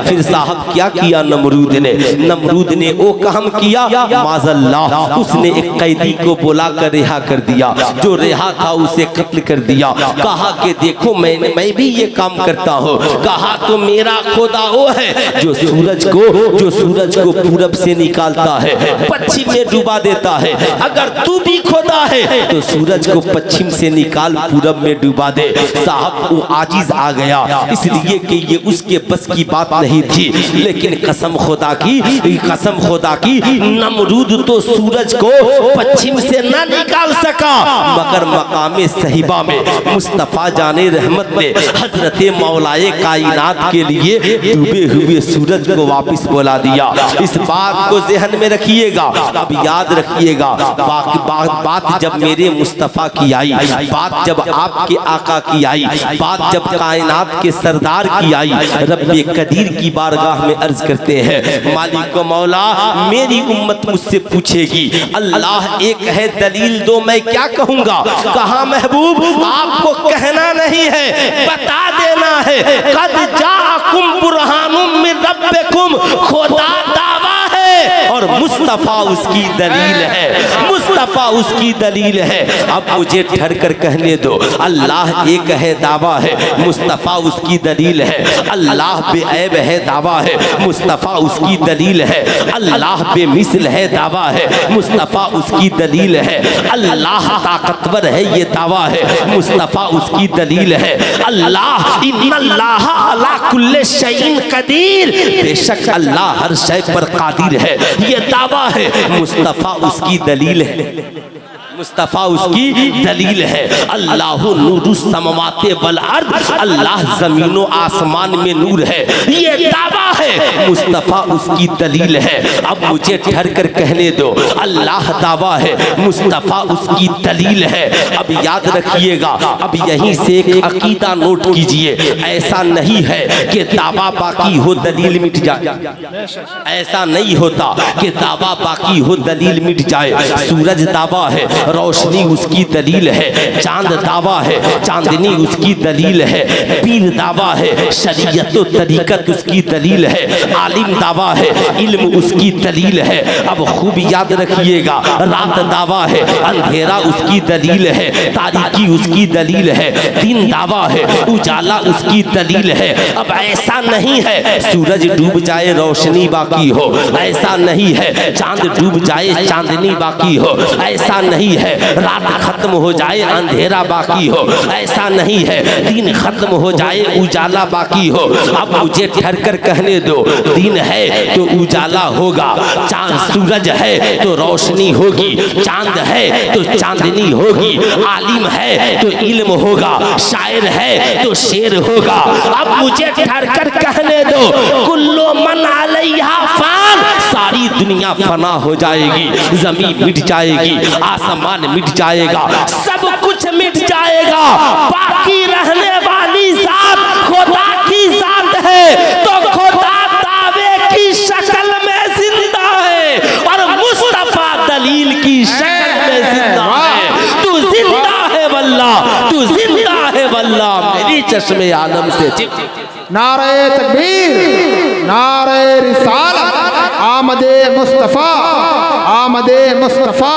फिर साहब क्या किया नमरूद ने वो काम किया माज़ल्लाह, उसने एक कैदी को बुला कर रिहा कर दिया, जो रिहा था उसे कत्ल कर दिया। कहा कि देखो मैं भी ये काम करता हूँ। कहा तो मेरा खुदा वो है जो सूरज को पूरब से निकालता है, पश्चिम में डुबा देता है। अगर तू भी खुदा है तो सूरज को पश्चिम से निकाल पूरब में डुबा दे। साहब वो आजिज आ गया, इसलिए कि ये उसके बस की बात नहीं थी। लेकिन कसम खुदा की नमरूद तो सूरज को पश्चिम से न निकाल सका, मगर मकामे सहीबा में मुस्तफा जाने रहमत ने हजरत मौलाए कायनात के लिए डूबे हुए सूरज को वापस बुला दिया। इस बात को ज़हन में रखिएगा, अब याद रखिएगा। बात जब मेरे मुस्तफा की आई, बात जब आपके आका की आई, बात जब कायनात के सरदार की आई, रब्बे कदीर की बारगाह में अर्ज करते हैं मालिक मौला मेरी उम्मत मुझसे पूछेगी अल्लाह एक है दलील दो, मैं क्या कहूँगा। कहा महबूब आपको कहना नहीं है, बता देना है। कद जाअकुम बुरहानुम मिन रब्बिकुम, खुदा दावा है और मुस्तफा उसकी दलील है, मुस्तफा उसकी दलील है। अब मुझे ठहर कर कहने दो, अल्लाह एक है दावा है, मुस्तफा उसकी दलील है। अल्लाह बेऐब है दावा है, मुस्तफा उसकी दलील है। अल्लाह बेमिसल है दावा है, मुस्तफा उसकी दलील है। अल्लाह ताकतवर है ये दावा है, मुस्तफा उसकी दलील है। अल्लाह इन्नल्लाह अला कुल्ले शैइन कदीर, बेशक अल्लाह हर शय पर कादिर है, ये दावा है। मुस्तफा उसकी दलील है, मुस्तफा उसकी दलील है। अल्लाह नूरुस समावाते वल अर्द, अल्लाह जमीनों आसमान में नूर है, ये दावा है। मुस्तफा उसकी दलील है। अब मुझे ठहर कर कहने दो, अल्लाह दावा है, मुस्तफा उसकी दलील है। अब याद रखिएगा, अब यहीं से एक अकीदा नोट कीजिए। ऐसा नहीं है कि दावा बाकी हो दलील मिट जाए, ऐसा नहीं होता कि दावा बाकी हो दलील मिट जाए। सूरज दावा है, रोशनी उसकी दलील है। चांद दावा है, चांदनी उसकी दलील है। पीर दावा है, शरीयत व तरीकत उसकी दलील है। आलिम दावा है, इल्म उसकी दलील है। अब खूब याद रखिएगा, रात दावा है, अंधेरा उसकी दलील है। तारीकी उसकी दलील है। दिन दावा है, उजाला उसकी दलील है। अब ऐसा नहीं है सूरज डूब जाए रोशनी बाकी हो, ऐसा नहीं है चांद डूब जाए चांदनी बाकी हो, ऐसा नहीं है रात खत्म हो जाए अंधेरा बाकी हो, ऐसा नहीं है दिन खत्म हो जाए उजाला बाकी हो। अब मुझे ठहर कर कहने दो, दिन है तो उजाला होगा, चांद सूरज है तो रोशनी होगी, चांद है तो चांदनी होगी, आलिम है तो इल्म होगा, शायर है तो शेर होगा। अब मुझे ठहर कर कहने दो, कुल्लो मन अलैहा फान, सारी दुनिया फना हो जाएगी, जमीन मिट जाएगी, आसमान मिट जाएगा, सब कुछ मिट जाएगा, बाकी रहने वाली जात खुदा की जात है। तो खुदा दावे की शक्ल में जिंदा है और मुस्तफा दलील की शक्ल में जिंदा है। तू जिंदा है वल्लाह, तू जिंदा है वल्लाह, मेरी चश्मे आलम से नारे तकबीर, नारे रिसालत, आमदे मुस्तफा, आमदे मुस्तफा,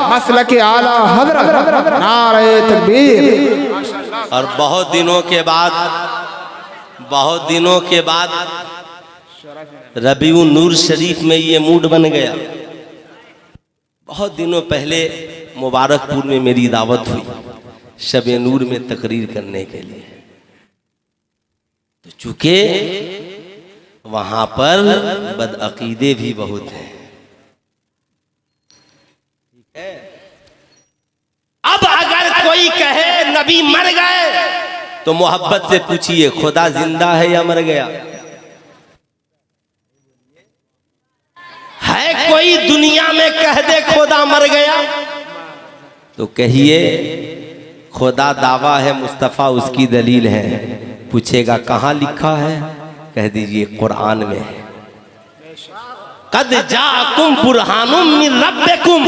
मसलके आला हज़रत, नारे तकबीर। और बहुत दिनों के बाद रबीउन नूर शरीफ में ये मूड बन गया। बहुत दिनों पहले मुबारकपुर में मेरी दावत हुई शब नूर में तकरीर करने के लिए। तो चूंकि वहां पर बदअकीदे भी बहुत हैं। अब अगर कोई कहे नबी मर गए तो मोहब्बत से पूछिए खुदा जिंदा है या मर गया है? है कोई दुनिया में कह दे खुदा मर गया? तो कहिए खुदा दावा है, मुस्तफ़ा उसकी दलील है। पूछेगा कहाँ लिखा है? कह दीजिए कुरान में है। कद जाकुम बुरहानुम मिन रब्बिकुम,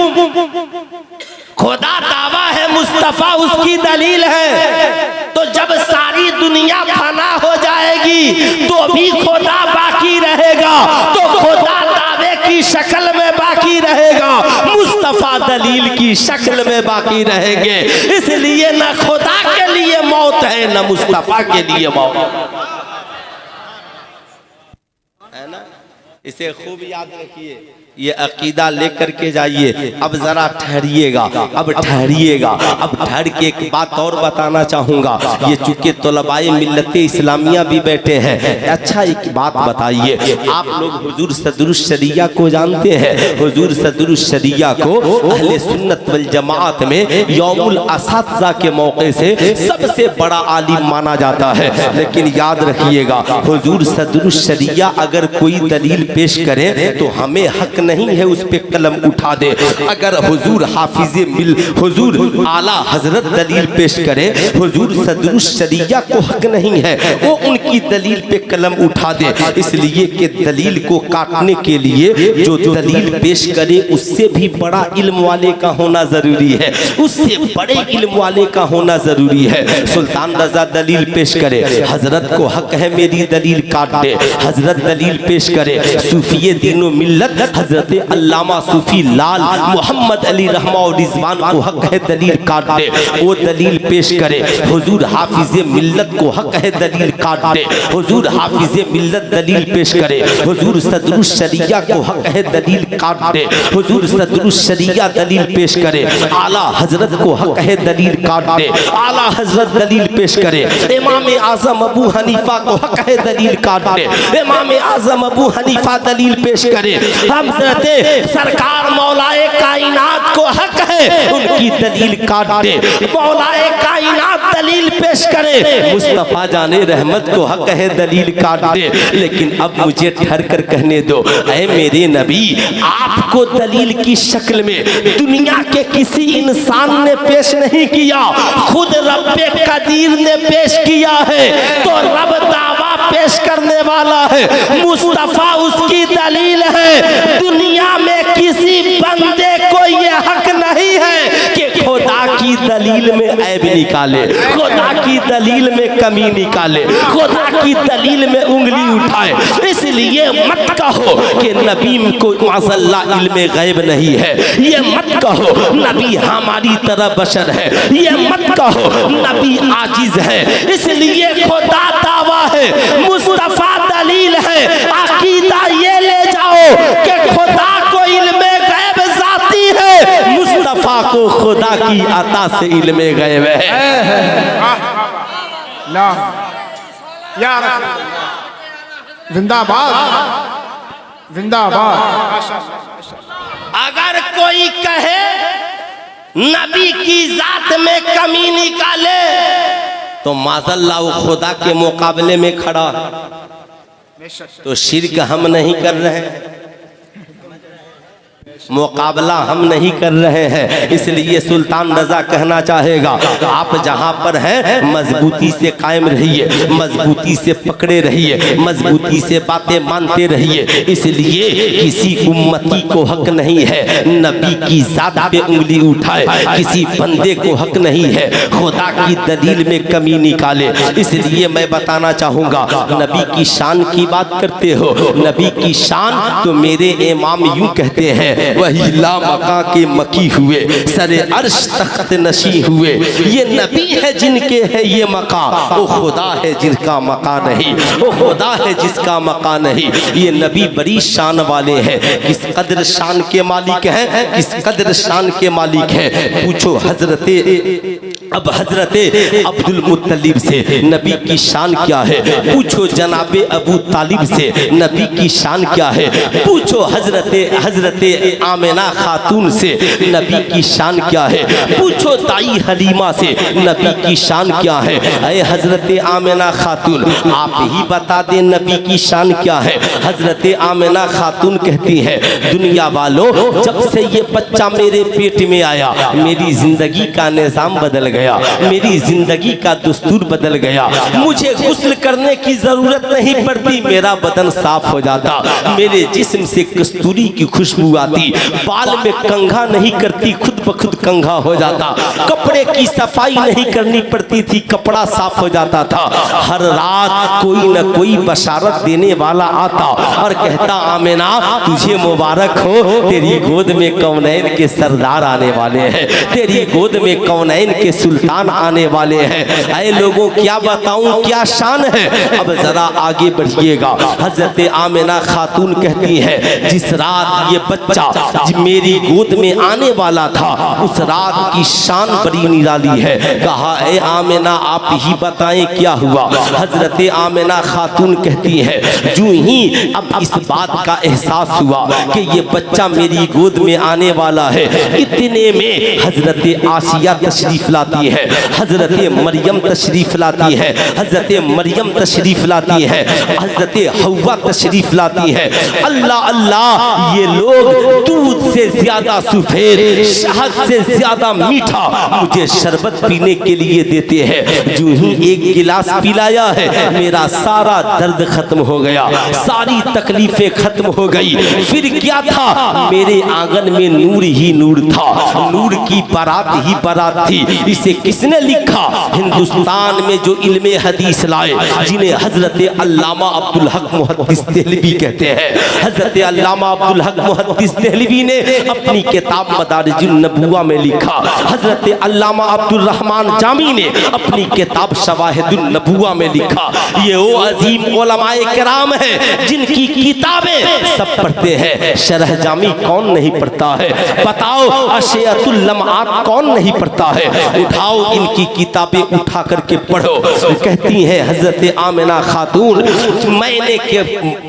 खुदा दावा है, मुस्तफ़ा उसकी दलील है। तो जब सारी दुनिया फना हो जाएगी तो भी खुदा बाकी रहेगा, तो खुदा दावे की शक्ल में बाकी रहेगा, मुस्तफ़ा दलील की शक्ल में बाकी रहेंगे। इसलिए न खुदा के लिए मौत है न मुस्तफ़ा के लिए मौत है ना। इसे खूब याद रखिए, ये अकीदा लेकर के जाइए। अब जरा ठहरिएगा, अब ठहरिएगा, अब ठहर के एक बात और बताना चाहूँगा। ये चूंकि तलबाए मिल्लत इस्लामिया भी बैठे हैं, अच्छा एक बात बताइए, आप लोग हुजूर सदरुस शरिया को जानते हैं? हुजूर सदरुस शरिया को अहले सुन्नत वल जमात में यौमुल असातिज़ा के मौके से सबसे बड़ा आलिम माना जाता है। लेकिन याद रखिएगा, हुजूर सदरुस शरिया अगर कोई दलील पेश करे तो हमें हक नहीं है उस पे कलम उठा दे। अगर हुजूर हाफिज़े मिल, हुजूर आला हजरत दलील पेश करे, हुजूर सदरुस शरिया को हक नहीं है वो उनकी दलील पे कलम उठा दे। इसलिए कि दलील को काटने के लिए जो दलील पेश करे उससे भी बड़ा इल्म वाले का होना जरूरी है, उससे बड़े इल्म वाले का होना जरूरी है। सुल्तान रजा दलील पेश करे, हजरत को हक है मेरी दलील काट दे। हजरत दलील पेश करे, सूफी दीनो मिल्लत हजरत अल्लामा सूफी लाल मोहम्मद अली रहमा और रिजवान को हक है दलील काट दे, वो दलील पेश करे। हुजूर हाफिज़े मिल्लत को हक है दलील काट दे, हुजूर हाफिज़े मिल्लत दलील पेश करे। हुजूर सदरुस शरिया को हक है दलील काट दे, हुजूर सदरुस शरिया दलील पेश करे। आला हजरत को हक है दलील काट दे, आला हजरत दलील पेश करे। इमाम आजम अबू हनीफा को हक है दलील काट दे, इमाम आजम अबू हनीफा दलील पेश करे। हम सरकार मौलाए कायनात को हक है उनकी दलील काट दे, मौलाए कायनात दलील पेश करे। मुस्तफा जाने रहमत को हक है दलील काट दे। लेकिन अब मुझे ठहर कर कहने दो, ऐ मेरे नबी, आपको दलील की शक्ल में दुनिया के किसी इंसान ने पेश नहीं किया, खुद रब्बे कदीर ने पेश किया है। तो रब दावा पेश करने वाला है, मुस्तफा उसकी दलील है। दुनिया में किसी बंदे को ये हक नहीं है कि खुदा की दलील में ऐब निकाले, खुदा की दलील में कमी निकाले, खुदा की दलील में उंगली उठाए। इसलिए मत कहो कि नबी को माज़अल्लाह इल्मे गैब नहीं है, ये मत कहो नबी हमारी तरह बशर है, ये मत कहो नबी आजिज है। इसलिए खुदा दावा है, मुस्तफा दलील है। अकीदा ये ले जाओ कि खुदा को इल्मे गैब ज़ाती है, मुस्तफा को खुदा की अता से इल्मे गैब है। ला या जिंदाबाद जिंदाबाद। अगर कोई कहे नबी की जात में कमी निकाले तो माज़अल्लाह वो खुदा के मुकाबले में खड़ा। तो शिर्क हम नहीं कर रहे हैं, मुकाबला हम नहीं कर रहे हैं। इसलिए सुल्तान रजा कहना चाहेगा, आप जहां पर हैं मजबूती से कायम रहिए, मजबूती से पकड़े रहिए, मजबूती से बातें मानते रहिए। इसलिए किसी उम्मती को हक नहीं है नबी की जात पे उंगली उठाए, किसी बंदे को हक नहीं है खुदा की दलील में कमी निकाले। इसलिए मैं बताना चाहूँगा, नबी की शान की बात करते हो, नबी की शान तो मेरे इमाम यूं कहते हैं, वही लामका के मकी हुए, सरे अर्श तख्त नशी हुए। ये नबी है जिनके है ये मका, वो खुदा है जिसका मका नहीं, वो खुदा है जिसका मका नहीं। ये नबी बड़ी शान वाले हैं। किस कदर शान के मालिक हैं, किस कदर शान के मालिक हैं। पूछो हजरत अब हजरत अब्दुल मुत्तलिब से नबी की शान क्या है पूछो, जनाबे अबू तालिब से नबी की शान क्या है पूछो, हजरत आमिना खातून से नबी की शान क्या है पूछो, ताई हलीमा से नबी की शान क्या है। अरे हजरत आमिना खातून आप ही बता दें नबी की शान क्या है। हजरत आमिना खातून कहती है, दुनिया वालों जब से ये बच्चा मेरे पेट में आया मेरी जिंदगी का निजाम बदल गया, मेरी जिंदगी का दस्तूर बदल गया। मुझे गुस्ल करने की जरूरत नहीं पड़ती, मेरा बदन साफ हो जाता, मेरे जिस्म से कस्तूरी की खुशबू आती, बाल में कंघा नहीं करती खुद ब खुद कंघा हो जाता, कपड़े की सफाई नहीं करनी पड़ती थी कपड़ा साफ हो जाता था। हर रात कोई न कोई बशारत देने वाला आता और कहता, आमिना तुझे मुबारक हो, तेरी गोद में कौनैन के सरदार आने वाले हैं, तेरी गोद में कौनैन के सुल्तान आने वाले हैं। ऐ लोगों क्या बताऊं क्या शान है। अब जरा आगे बढ़िएगा। हजरत आमिना खातून कहती है, जिस रात ये बच्चा मेरी गोद में आने वाला था उस रात की शान बड़ी निराली है। कहा, ऐ आमिना आप ही बताएं क्या हुआ। हजरत आमिना खातून कहती है, जो ही अब इस बात का एहसास हुआ कि ये बच्चा मेरी गोद में आने वाला है, इतने में हजरत आसिया तशरीफ लाती है, हजरत मरियम तशरीफ लाती है, हजरत मरियम तशरीफ लाती है, हजरत हव्वा तशरीफ लाती है। अल्लाह अल्लाह, ये लोग दूध से ज्यादा सफेद, शहद से ज्यादा मीठा मुझे शरबत पीने के लिए देते हैं। जो ही एक गिलास पिलाया है मेरा सारा दर्द खत्म हो गया, सारी तकलीफें खत्म हो गई। फिर क्या था, मेरे आंगन में नूर ही नूर था, नूर की बारात ही बारात थी। इसे किसने लिखा? हिंदुस्तान में जो इल्मे हदीस लाए, जिन्हें हजरत अल्लामा अब्दुल हक मुहद्दिस देहलवी कहते हैं। हजरत अल्लामा अब्दुल हक मुहद्दिस देहलवी ने अपनी किताब मदारिजुन नबुवा में लिखा, हजरत अल्लामा अब्दुल रहमान जामी ने अपनी किताब शवाहिदुन नबुवा में लिखा। ये वो अजीम उलमाए किराम है जिनकी किताबें सब पढ़ते हैं। शरह जामी कौन नहीं पढ़ता है? बताओ, अशयतुल लम्हात कौन नहीं पढ़ता है? उठाओ इनकी किताबें उठा करके पढ़ो। कहती है हजरत आमिना खातून, मैंने के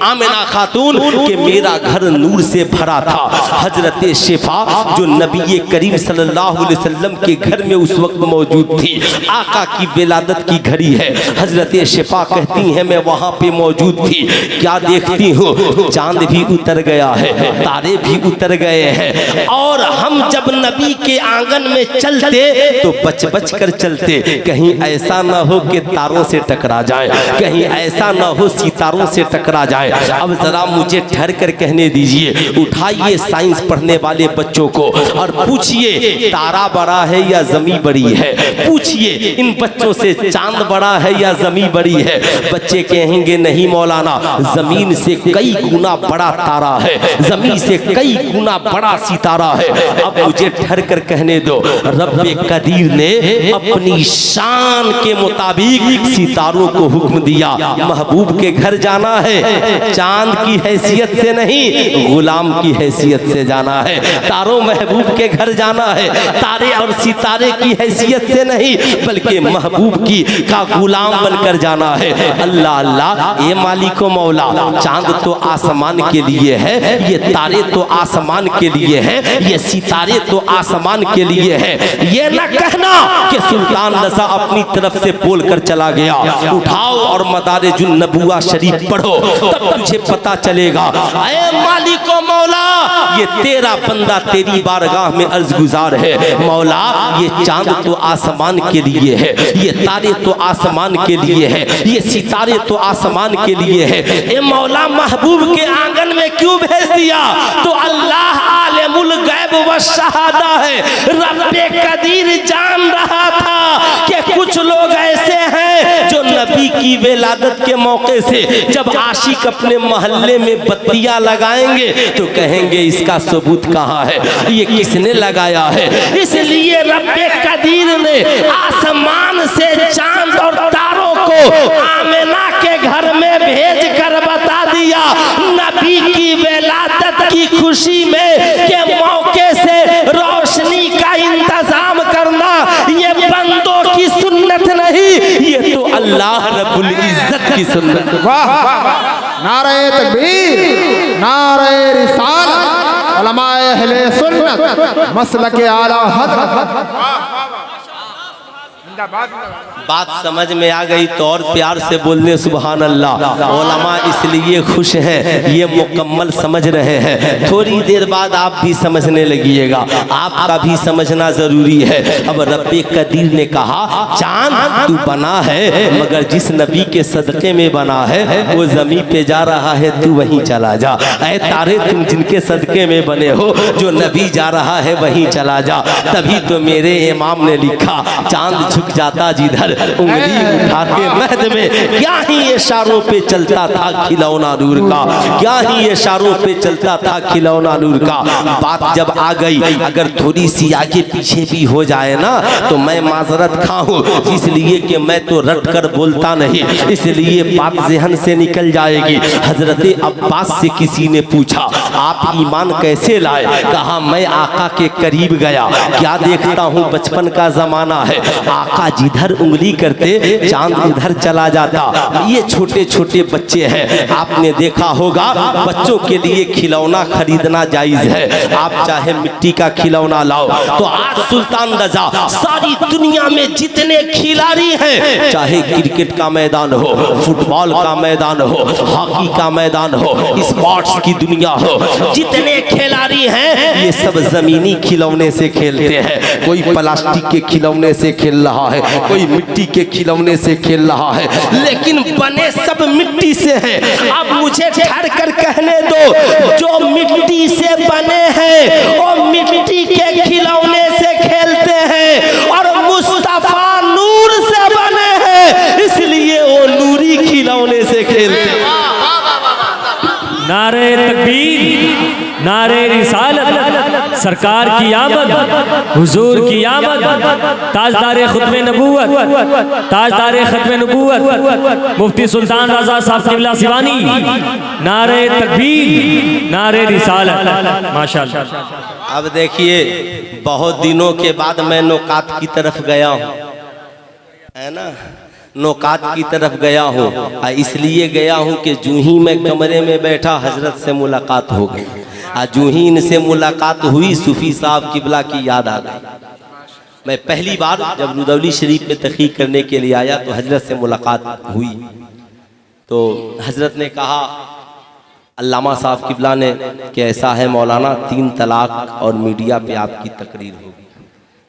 आमिना खातून के मेरा घर नूर से भरा था। हजरत शिफा जो नबी करीम सल्लल्लाहु अलैहि वसल्लम के घर में उस वक्त मौजूद थी, आका की विलादत की घड़ी है। हजरत शिफा कहती हैं, मैं वहां पे मौजूद थी, क्या देखती हूँ, चांद भी उतर गया है, तारे भी उतर गए हैं, और हम जब नबी के आंगन में चलते तो बच बच कर चलते, कहीं ऐसा ना हो कि तारों से टकरा जाए, कहीं ऐसा ना हो सितारों से टकरा जाए। अब जरा मुझे ठहर कर कहने दीजिए, उठाइए साइंस पढ़ने वाले बच्चों को और पूछिए तारा बड़ा है या जमी बड़ी है। पूछिए इन बच्चों से, चांद बड़ा है या जमी बड़ी है। बच्चे कहेंगे, नहीं मौलाना, जमीन से कई गुना बड़ा तारा है, जमीन से कई गुना बड़ा सितारा है। अब मुझे ठहर कर कहने दो, रब्बे कदीर ने अपनी शान के मुताबिक सितारों को हुक्म दिया, महबूब के घर जाना है, चांद की हैसियत से नहीं, गुलाम की हैसियत से जाना है। तारों महबूब के घर जाना है, तारे और सितारे की हैसियत से नहीं, बल्कि महबूब की का गुलाम बनकर जाना है। अल्लाह अल्लाह, ये मालिको मौला, चांद तो आसमान के लिए है, ये तारे तो आसमान के लिए है, ये सितारे तो आसमान के लिए है। ये न कहना कि सुल्तान रज़ा अपनी तरफ से बोलकर चला गया। उठाओ और मदारिजुन नबुवा शरीफ पढ़ो, तब तुझे पता चलेगा। ऐ मालिको मौला, ये तेरा बंदा तेरी बारगाह में अर्ज गुजार है। मौला, ये चांद तो आसमान के लिए है, ये तारे तो आसमान के लिए है, ये सितारे तो आसमान के लिए है। ए मौला, महबूब के आंगन में क्यों भेज दिया? तो अल्लाह आलिमुल गैब व शहादा है। रब्बे कदीर जान रहा था कि कुछ लोग ऐसे हैं जो नबी की विलादत के मौके से जब आशिक अपने मोहल्ले में बत्तियां लगाएंगे तो कहेंगे, इसका सबूत कहाँ है, ये किसने लगाया है? इसलिए रब्बे कदीर ने आसमान से चांद और तारों को आमिना के घर में भेज कर बता दिया, नबी की विलादत की खुशी में के मौके से रोशनी का इंतजाम करना, ये बंदों अल्लाह रब्बुल इज्जत की सुन्नत। वाह वाह वाह। नारे तकबीर, नारे रिसालत, उलमाए अहले सुन्नत, मसलके आला हज़रत। बात समझ में आ गई तो और प्यार से बोलने सुभान अल्लाह। उलमा इसलिए खुश हैं, ये मुकम्मल समझ रहे हैं। थोड़ी देर बाद आप भी समझने लगिएगा, आपका भी समझना जरूरी है। अब रब्बे कदीर ने कहा चांद तू बना है मगर जिस नबी के सदक़े में बना है वो ज़मीन पे जा रहा है, तू वहीं चला जा। ऐ तारे तुम जिनके सदक़े में बने हो, जो नबी जा रहा है वहीं चला जा। तभी तो मेरे इमाम ने लिखा चांद झुक जाता जिधर उंगली उठा के महद में, क्या ही इशारों पे चलता था खिलौना नूर का, क्या ही इशारों पे चलता था खिलौना नूर का। बात जब आ गई अगर थोड़ी सी आगे पीछे भी हो जाए ना तो मैं माजरत खाऊं, इसलिए कि मैं तो रट कर बोलता नहीं, इसलिए बात ज़हन से निकल जाएगी। हजरत अब्बास से किसी ने पूछा आप ईमान कैसे लाए? कहा मैं आका के करीब गया, क्या देखता हूँ बचपन का जमाना है, आका जिधर उंगली करते चांद उधर चला जाता। ये छोटे छोटे बच्चे हैं, आपने देखा होगा बच्चों के लिए खिलौना खरीदना जायज है। आप चाहे मिट्टी का खिलौना लाओ, तो आज सुल्तान रजा सारी दुनिया में जितने खिलाड़ी हैं, चाहे क्रिकेट का मैदान हो, फुटबॉल का मैदान हो, हॉकी का मैदान हो, स्पोर्ट्स की दुनिया हो, जितने खिलाड़ी हैं ये सब जमीनी खिलौने से खेलते हैं। कोई प्लास्टिक के खिलौने से खेल रहा है, कोई मिट्टी के खिलौने से खेल रहा है, लेकिन बने सब मिट्टी से हैं। अब मुझे ठहर कर कहने दो, जो मिट्टी से बने हैं वो मिट्टी के खिलौने से खेलते हैं, और मुस्तफा नूर से बने हैं इसलिए वो नूरी खिलौने से खेलते हैं। नारे तकबीर, नारे रिसालत, सरकार की आमद, हुजूर की आमद, ताजदार खुत्मे नबूवत, ताजदार खत्मे नबूवत मुफ्ती सुल्तान रजा साहब क़िबला सिवानी। नारे तकबीर, नारे रिसालत, माशाअल्लाह। अब देखिए बहुत दिनों के बाद मैं नौकात की तरफ गया हूँ, है ना, नौकात की तरफ गया हूँ। इसलिए गया हूँ कि जूं ही मैं कमरे में बैठा हजरत से मुलाकात हो गई। जूं ही इनसे मुलाकात हुई सूफी साहब क़िबला की याद आ गई। मैं पहली बार जब रुदौली शरीफ में तहक़ीक़ करने के लिए आया तो हजरत से मुलाकात हुई, तो हजरत ने कहा अल्लामा साहब क़िबला ने कि ऐसा है मौलाना 3 तलाक और मीडिया पे आपकी तकरीर होगी।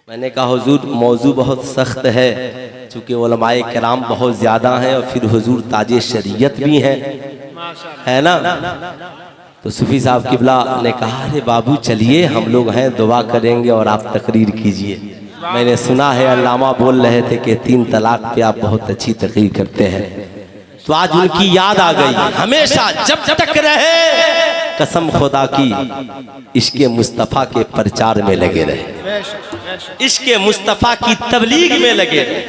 मैंने कहा हुजूर मौजू बहुत सख्त है, चूँकि उलमाए किराम बहुत ज़्यादा हैं और फिर हुजूर ताजे शरीयत भी हैं, है ना। तो सूफी साहब क़िबला ने कहा अरे बाबू चलिए हम लोग हैं, दुआ करेंगे और आप तकरीर कीजिए। मैंने सुना है अल्लामा बोल रहे थे कि 3 तलाक पे आप बहुत अच्छी तकरीर करते हैं, तो आज उनकी याद आ गई। हमेशा जब तक रहे कसम खुदा की इश्क़े मुस्तफ़ा के प्रचार में लगे रहे, इश्क़े मुस्तफ़ा की तबलीग में लगे रहे।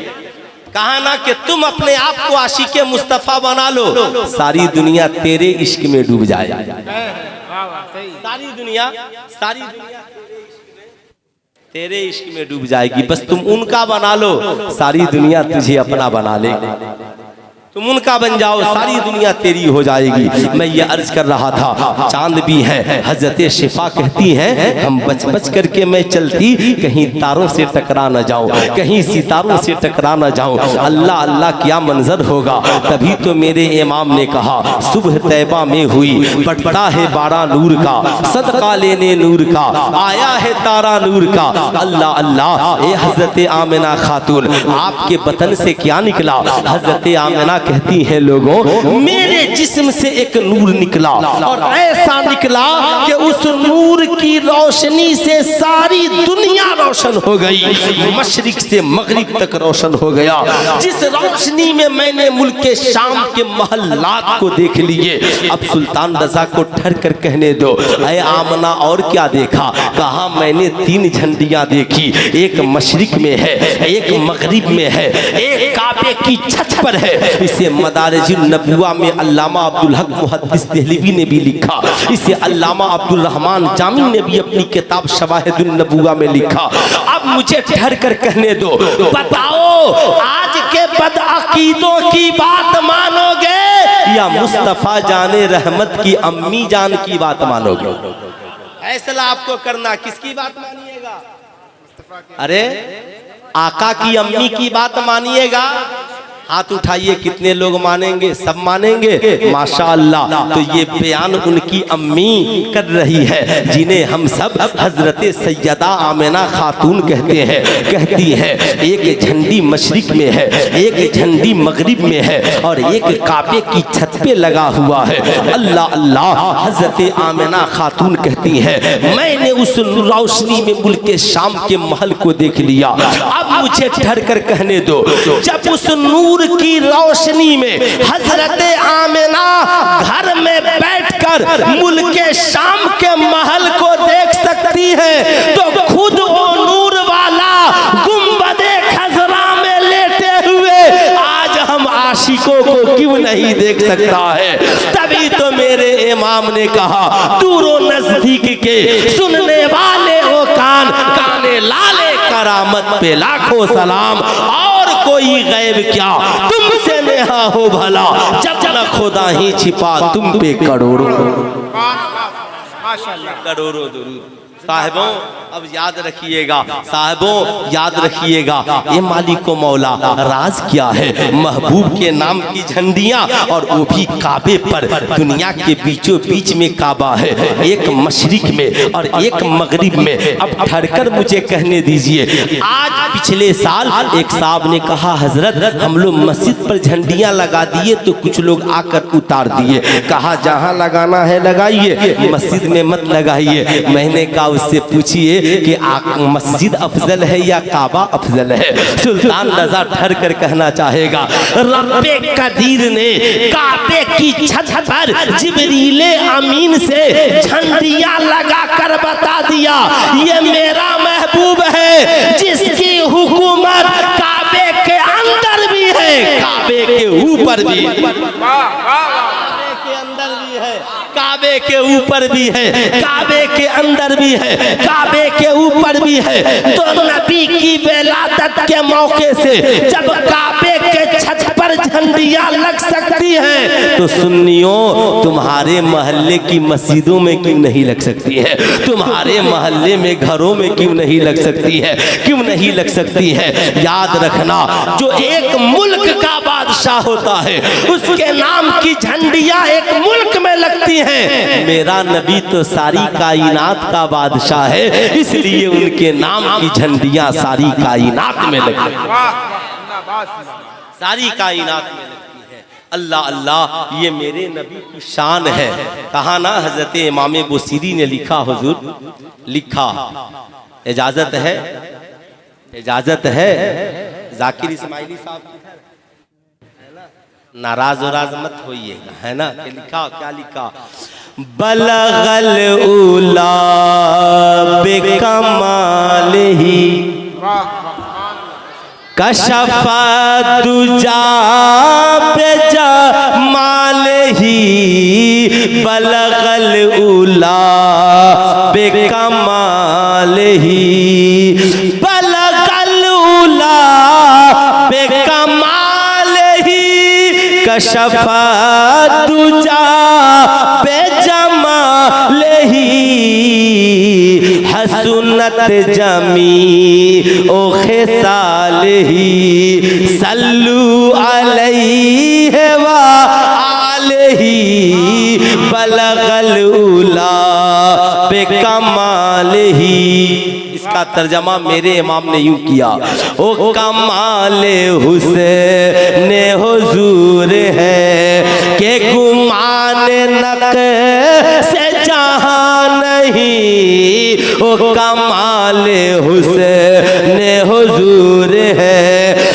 कहा ना कि तुम अपने आप को आशिक़े मुस्तफ़ा बना लो, सारी दुनिया तेरे इश्क में डूब जाए। सारी दुनिया तेरे इश्क में डूब जाएगी। बस तुम उनका बना लो, सारी दुनिया तुझे अपना बना लेगी। तुम उनका बन जाओ, सारी दुनिया तेरी हो जाएगी। मैं ये अर्ज कर रहा था चांद भी है, हजरत शिफा कहती हैं हम बच बच करके मैं चलती, कहीं तारों से टकरा न जाऊं, कहीं सितारों से टकरा न जाऊं। अल्लाह अल्लाह क्या मंजर होगा। तभी तो मेरे इमाम ने कहा सुबह तैबा में हुई पटपटा है बाड़ा नूर का, सदका लेने नूर का आया है तारा नूर का। अल्लाह अल्लाह ए हजरत आमिना खातून आपके बतन से क्या निकला? हजरत आमिना कहती है लोगों मेरे जिस्म से एक नूर निकला, और ऐसा निकला कि उस नूर की रोशनी से सारी दुनिया रोशन हो गई, मशरिक से मगरिब तक रोशन हो गया। जिस रोशनी में मैंने मुल्क शाम के महल्लात को देख लिए, अब सुल्तान रजा को ठहर कर कहने दो ऐ आमना और क्या देखा? कहा मैंने 3 झंडियां देखी, एक मशरिक में है, एक मगरिब में है, एक काबे की छत पर है। इसे मदारिजुन नबुवा में अल्लामा अब्दुल हक मुहद्दिस देहलवी ने भी लिखा, इसे अल्लामा अब्दुल रहमान जामी ने भी अपनी किताब शवाहिदुन नबुवा में लिखा। अब मुझे ठहर कर कहने दो, बताओ आज के बदअकीदों की बात मानोगे या मुस्तफा जाने रहमत की अम्मी जान की बात मानोगे? फैसला आपको करना, किसकी बात मानिएगा? अरे आका की अम्मी की बात मानिएगा? हाथ उठाइए, कितने लोग मानेंगे? सब मानेंगे माशाअल्लाह। तो ये बयान उनकी अम्मी कर रही है जिन्हें हम सब हजरत सैयदा आमिना खातून कहते हैं। कहती है एक झंडी मशरिक में है, एक झंडी मगरिब में है और एक काबे की छत पे लगा हुआ है। अल्लाह अल्लाह। हजरत आमिना खातून कहती है मैंने उस रोशनी में मुल्क शाम के महल को देख लिया। अब मुझे ठहर कर कहने दो, जब उस नूर की रोशनी में हजरत आमिना घर में बैठकर मुल्क शाम के महल को देख सकती है तो खुद वो नूर वाला गुंबदे खजरा में लेटे हुए आज हम आशिकों को क्यों नहीं देख सकता है? तभी तो मेरे इमाम ने कहा दूरो नजदीक के सुनने वाले वो कान, काने लाले करामत पे लाखों सलाम। और कोई गैब क्या तुमसे नेहा हो भला, जब न खुदा ही छिपा तुम पे करोड़ों करोड़ों दुरूद। साहिबों अब याद रखिएगा, साहिबों याद रखिएगा, ये मालिक को मौला राज क्या है? महबूब के नाम की झंडियां और वो भी काबे पर। दुनिया के बीचों बीच में काबा है, एक मशरिक में और एक मगरिब में। अब ठहरकर मुझे कहने दीजिए, आज पिछले साल एक साहब ने कहा हजरत हम लोग मस्जिद पर झंडियां लगा दिए तो कुछ लोग आकर उतार दिए। कहा जहां लगाना है लगाइए, मस्जिद में मत लगाइए। मैंने कहा उससे पूछिए कि मस्जिद अफजल है या काबा अफजल है? सुल्तान रजा ठहर कर कहना चाहेगा रब्बे कदीर ने काबे की छत पर जिब्रीले अमीन से झंडियां लगा कर बता दिया ये मेरा महबूब है जिसकी हुकूमत काबे के अंदर भी है, काबे के ऊपर भी, काबे के ऊपर भी है, काबे के अंदर भी है, काबे के ऊपर भी है। तो नबी की विलादत के मौके से जब काबे के छत पर झंडियां लग सकती हैं तो सुन्नियों तुम्हारे मोहल्ले की मस्जिदों में क्यों नहीं लग सकती है? तुम्हारे मोहल्ले में घरों में क्यों नहीं लग सकती है? क्यों नहीं लग सकती है? याद रखना, जो एक मुल्क का बादशाह होता है उसके नाम की झंडियां एक मुल्क में लगती हैं। मेरा नबी तो सारी कायनात का बादशाह है, इसलिए उनके नाम की झंडियां सारी कायनात में लगती हैं, सारी कायनात में लगती है। अल्लाह अल्लाह, ये मेरे नबी की शान है। कहा ना हजरत इमाम बुसीरी ने लिखा, हुजूर लिखा, इजाजत है, इजाजत है जाकिर इस्माइली साहब की, नाराज वराज मत होइएगा, है ना? लिखा क्या लिखा? बलगल उला बेकमालिही कशफा दुजा बेजमालिही बलगल उला बेकमालिही बलगल उला बेकमालिही कशफा दुजा बेजमालिही हसनत जमी ओ खिसालिही सल्लू अलैहि व आलिही बलगल उला बेकमालिही। इसका तर्जमा मेरे इमाम ने यूं किया, ओ कमाले हुसैन हुजूर है के गुमान नक से जहां नहीं, ओ कमाले हुसैन हुजूर है,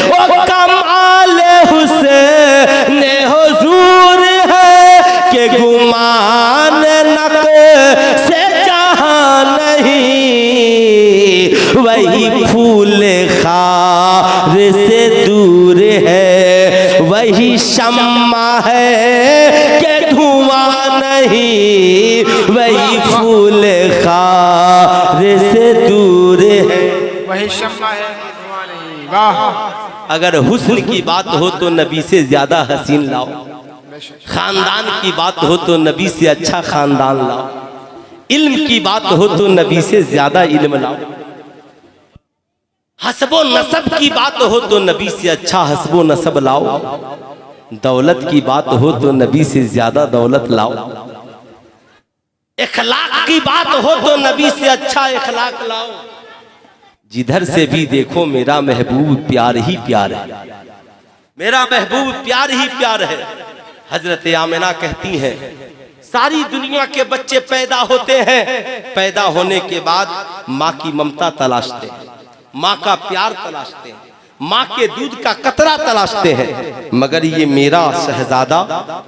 ओ कमाले हुसैन हुजूर है के गुमान नक से जहां नहीं, वही फूल खार से दूर है, वही शम्मा है कि धुआं नहीं, वही फूल खार से दूर है, वही शम्मा है धुआं नहीं। वाह। अगर हुस्न की बात हो तो नबी से ज्यादा हसीन लाओ, खानदान की बात हो तो नबी से अच्छा खानदान लाओ, इल्म की बात हो तो नबी से ज्यादा इल्म लाओ, हसबो नसब की बात हो तो नबी से अच्छा हसबो नसब लाओ, दौलत की बात हो तो नबी से ज्यादा दौलत लाओ, इखलाक की बात हो तो नबी से अच्छा इखलाक लाओ। जिधर से भी देखो मेरा महबूब प्यार ही प्यार है, मेरा महबूब प्यार ही प्यार है। हजरत आमिना कहती हैं सारी दुनिया के बच्चे पैदा होते हैं, पैदा होने के बाद माँ की ममता तलाशते हैं, माँ का प्यार तलाशते हैं, माँ के दूध का कतरा तलाशते हैं, मगर ये मेरा शहजादा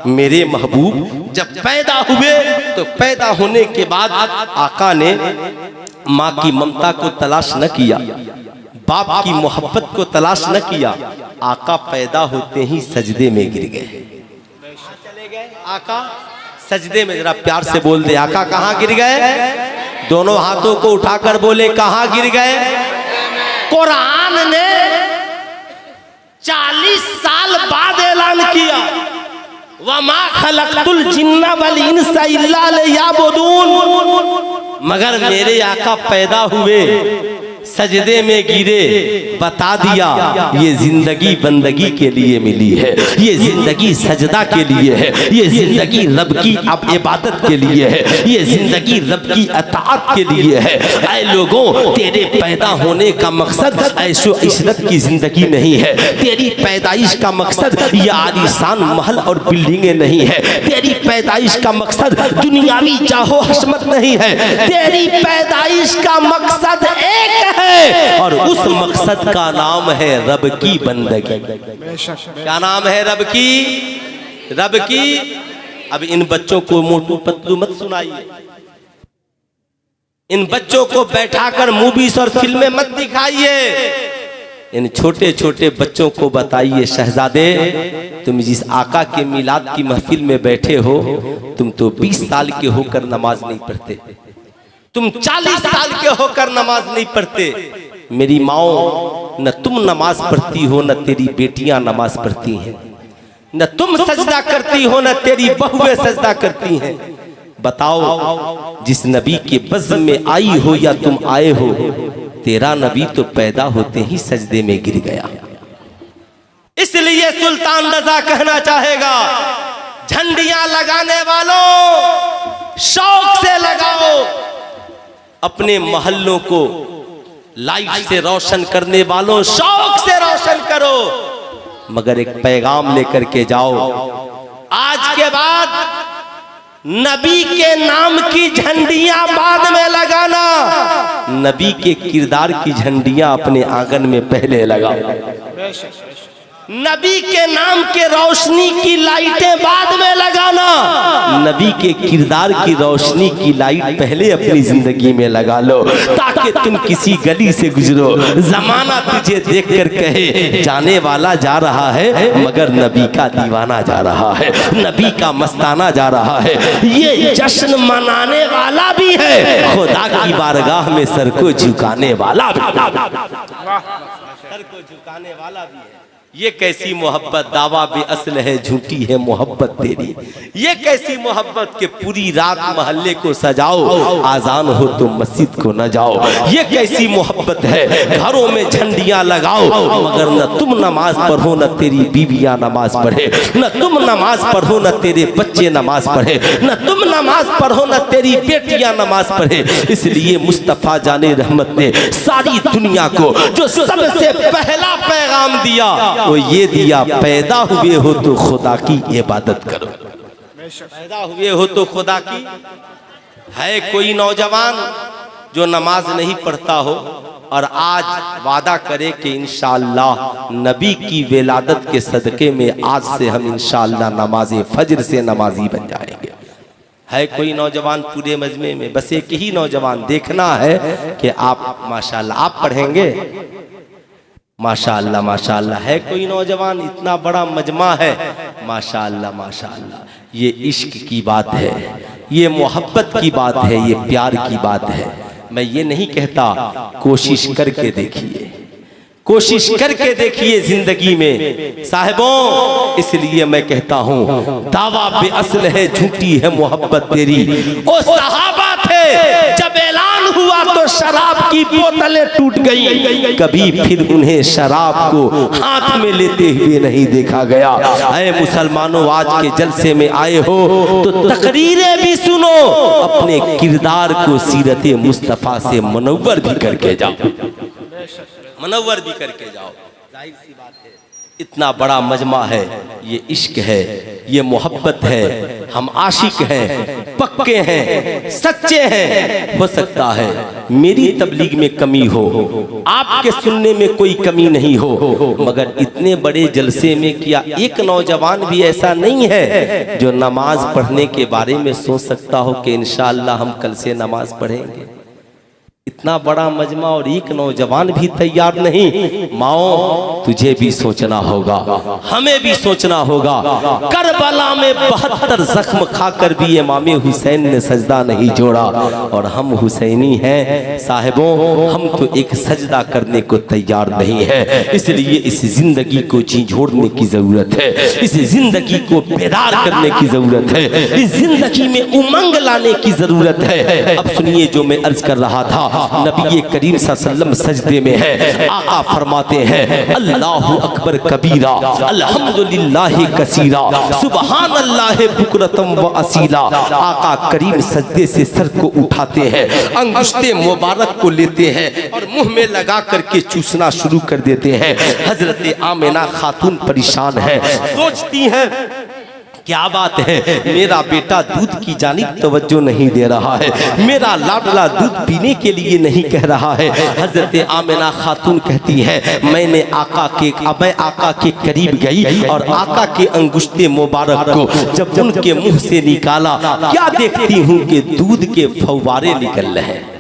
मेरे महबूब जब पैदा हुए तो पैदा होने के बाद आका ने माँ की ममता को तलाश न किया, बाप की मोहब्बत को तलाश न किया, आका पैदा होते ही सजदे में गिर गए। चले गए आका सजदे में, जरा प्यार से बोल दे आका कहाँ गिर गए? दोनों हाथों को उठाकर बोले कहाँ गिर गए? कुरान ने 40 साल बाद ऐलान किया वमा खलक़तुल जिन्ना वल इंसा इल्ला लियअबुदून, मगर मेरे आका पैदा हुए सजदे में गिरे, बता दिया ये जिंदगी बंदगी के लिए मिली है, ये जिंदगी सजदा के लिए है, ये जिंदगी रब की अब इबादत के लिए है, ये जिंदगी रब की अताअत के लिए है। ऐ लोगों, तेरे पैदा होने का मकसद ऐशो इशरत की जिंदगी नहीं है, तेरी पैदाइश का मकसद ये आलीशान महल और बिल्डिंगें नहीं है, तेरी पैदाइश का मकसद दुनियावी जाहो हशमत नहीं है, तेरी पैदाइश का मकसद एक है और उस मकसद का नाम है रब की बंदगी। क्या नाम है? रब की, रब की। अब इन बच्चों को मोटू पतलू मत सुनाइए, इन बच्चों को बैठाकर मूवीज और फिल्में मत दिखाइए, इन छोटे छोटे बच्चों को बताइए शहजादे तुम जिस आका के मिलाद की महफिल में बैठे हो तुम तो 20 साल के होकर नमाज नहीं पढ़ते, तुम 40 साल के होकर नमाज नहीं पढ़ते। मेरी माओ, न तुम नमाज पढ़ती हो न तेरी बेटियां नमाज पढ़ती हैं, न तुम सजदा करती हो न तेरी बहुएं सजदा करती हैं। बताओ जिस नबी के बज़्म में आई हो या तुम आए हो, तेरा नबी तो पैदा होते ही सजदे में गिर गया। इसलिए सुल्तान रजा कहना चाहेगा, झंडियां लगाने वालों शौक से लगाओ, अपने मोहल्लों को लाइट से रोशन करने वालों शौक से रोशन करो, मगर एक पैगाम लेकर के जाओ, आज के बाद नबी के नाम की झंडियां बाद में लगाना, नबी के किरदार की झंडियां अपने आंगन में पहले लगाओ। नबी के नाम के रोशनी की लाइटें बाद में लगाना, नबी के किरदार की रोशनी की लाइट पहले अपनी जिंदगी में लगा लो, ताकि तुम किसी गली से गुजरो जमाना तुझे देखकर कहे जाने वाला जा रहा है मगर नबी का दीवाना जा रहा है, नबी का मस्ताना जा रहा है। ये जश्न मनाने वाला भी है, खुदा की बारगाह में सर को झुकाने वाला भी, सर को झुकाने वाला भी है। ये कैसी मोहब्बत दावा बेअसल है, झूठी है मोहब्बत तेरी। ये कैसी मोहब्बत के पूरी रात मोहल्ले को सजाओ, आजान हो तो मस्जिद को न जाओ। ये कैसी मोहब्बत है, घरों में झंडियां लगाओ मगर न तुम नमाज पढ़ो न तेरी बीवियां नमाज पढ़े, न तुम नमाज पढ़ो न तेरे बच्चे नमाज पढ़े, न तुम नमाज पढ़ो न तेरी बेटियां नमाज पढ़े। इसलिए मुस्तफा जाने रहमत ने सारी दुनिया को जो सबसे पहला पैगाम दिया वो ये दिया, पैदा हुए हो तो खुदा की इबादत करो, पैदा हुए हो तो खुदा की। है कोई नौजवान जो नमाज नहीं पढ़ता हो और आज वादा करे कि इंशाअल्लाह नबी की विलादत के सदके में आज से हम इंशाअल्लाह नमाज़े फज्र से नमाजी बन जाएंगे? है कोई नौजवान पूरे मजमे में? बस एक ही नौजवान देखना है कि आप माशाअल्लाह आप पढ़ेंगे, माशाअल्लाह माशाअल्लाह। है कोई नौजवान? इतना बड़ा मजमा है, माशाअल्लाह माशाअल्लाह। ये इश्क की बात है, ये मोहब्बत की बात है, ये प्यार की बात है। मैं ये नहीं कहता, कोशिश करके देखिए, कोशिश करके देखिए जिंदगी में साहिबों। इसलिए मैं कहता हूं दावा पे असल है, झूठी है मोहब्बत तेरी। ओ सहाबा थे जब ऐलान हुआ तो शराब की बोतलें टूट गई, कभी फिर उन्हें शराब को हाथ में लेते हुए नहीं देखा गया। ऐ मुसलमानों, आज के जलसे में आए हो तो तकरीरें भी सुनो, अपने किरदार को सीरत मुस्तफा से मनव्वर भी करके जाओ, मनव्वर भी करके जाओ। जाहिर सी बात है, इतना बड़ा मजमा है, ये इश्क है, ये मोहब्बत है, हम आशिक हैं, पक्के हैं, सच्चे हैं। हो सकता है मेरी तबलीग में कमी हो, आपके सुनने में कोई कमी नहीं हो, मगर इतने बड़े जलसे में क्या एक नौजवान भी ऐसा नहीं है जो नमाज पढ़ने के बारे में सोच सकता हो कि इंशाअल्लाह हम कल से नमाज पढ़ेंगे? इतना बड़ा मजमा और एक नौजवान भी तैयार नहीं। माओ, तुझे भी सोचना होगा, हमें भी सोचना होगा। करबला में 72 जख्म खाकर भी इमाम हुसैन ने सजदा नहीं जोड़ा, और हम हुसैनी हैं साहिबों, हम तो एक सजदा करने को तैयार नहीं है। इसलिए इस जिंदगी को झिझोड़ने की जरूरत है, इस जिंदगी को बेदार करने की जरूरत है, इस जिंदगी में उमंग लाने की जरूरत है। अब सुनिए जो मैं अर्ज कर रहा था, नबी करीम सल्लल्लाहु अलैहि वसल्लम सजदे में है, आका फरमाते हैं अल्लाहु अकबर कबीरा अल्हम्दुलिल्लाहि कसीरा सुबहान अल्लाह बुकरतम व असीला। आका करीम सजदे से सर को उठाते हैं, अंगुष्ठे मुबारक को लेते हैं और मुंह में लगा करके चूसना शुरू कर देते हैं। हजरत आमिना खातून परेशान है, सोचती हैं क्या बात है, मेरा बेटा दूध की जानिब तवज्जो नहीं दे रहा है, मेरा लाडला दूध पीने के लिए नहीं कह रहा है। हजरत आमिना खातून कहती है मैं आका के करीब गई और आका के अंगुष्ठे मुबारक को जब उनके मुंह से निकाला, क्या देखती हूँ कि दूध के फव्वारे निकल रहे हैं,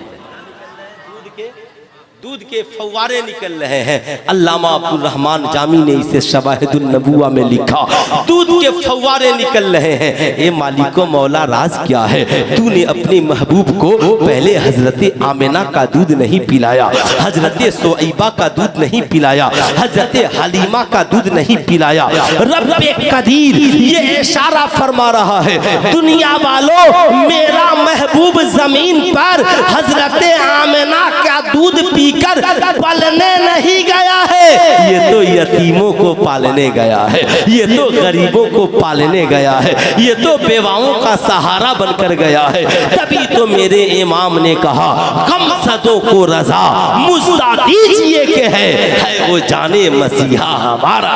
दूध के फव्वारे निकल रहे हैं। अल्लामा अब्दुल रहमान जामी ने इसे शवाहिदुन नबुवा में लिखा, दूध के फव्वारे निकल रहे हैं। ए मालिको मौला, राज क्या है? तूने अपने महबूब को पहले हजरत आमिना का दूध नहीं पिलाया, हजरत सुअइबा का दूध नहीं पिलाया, हजरत हलीमा का दूध नहीं पिलाया। रब्बे कदीर ये इशारा फरमा रहा है, दुनिया वालों, मेरा महबूब जमीन पर हजरत आमिना का दूध पीकर पलने नहीं गया है, ये तो यतीमों को पालने गया है, ये तो गरीबों को पालने गया है, ये तो बेवाओं का सहारा बनकर गया है। तभी तो मेरे इमाम ने कहा कम सदों को रजा मुझदा दीजिए के है वो जाने मसीहा हमारा,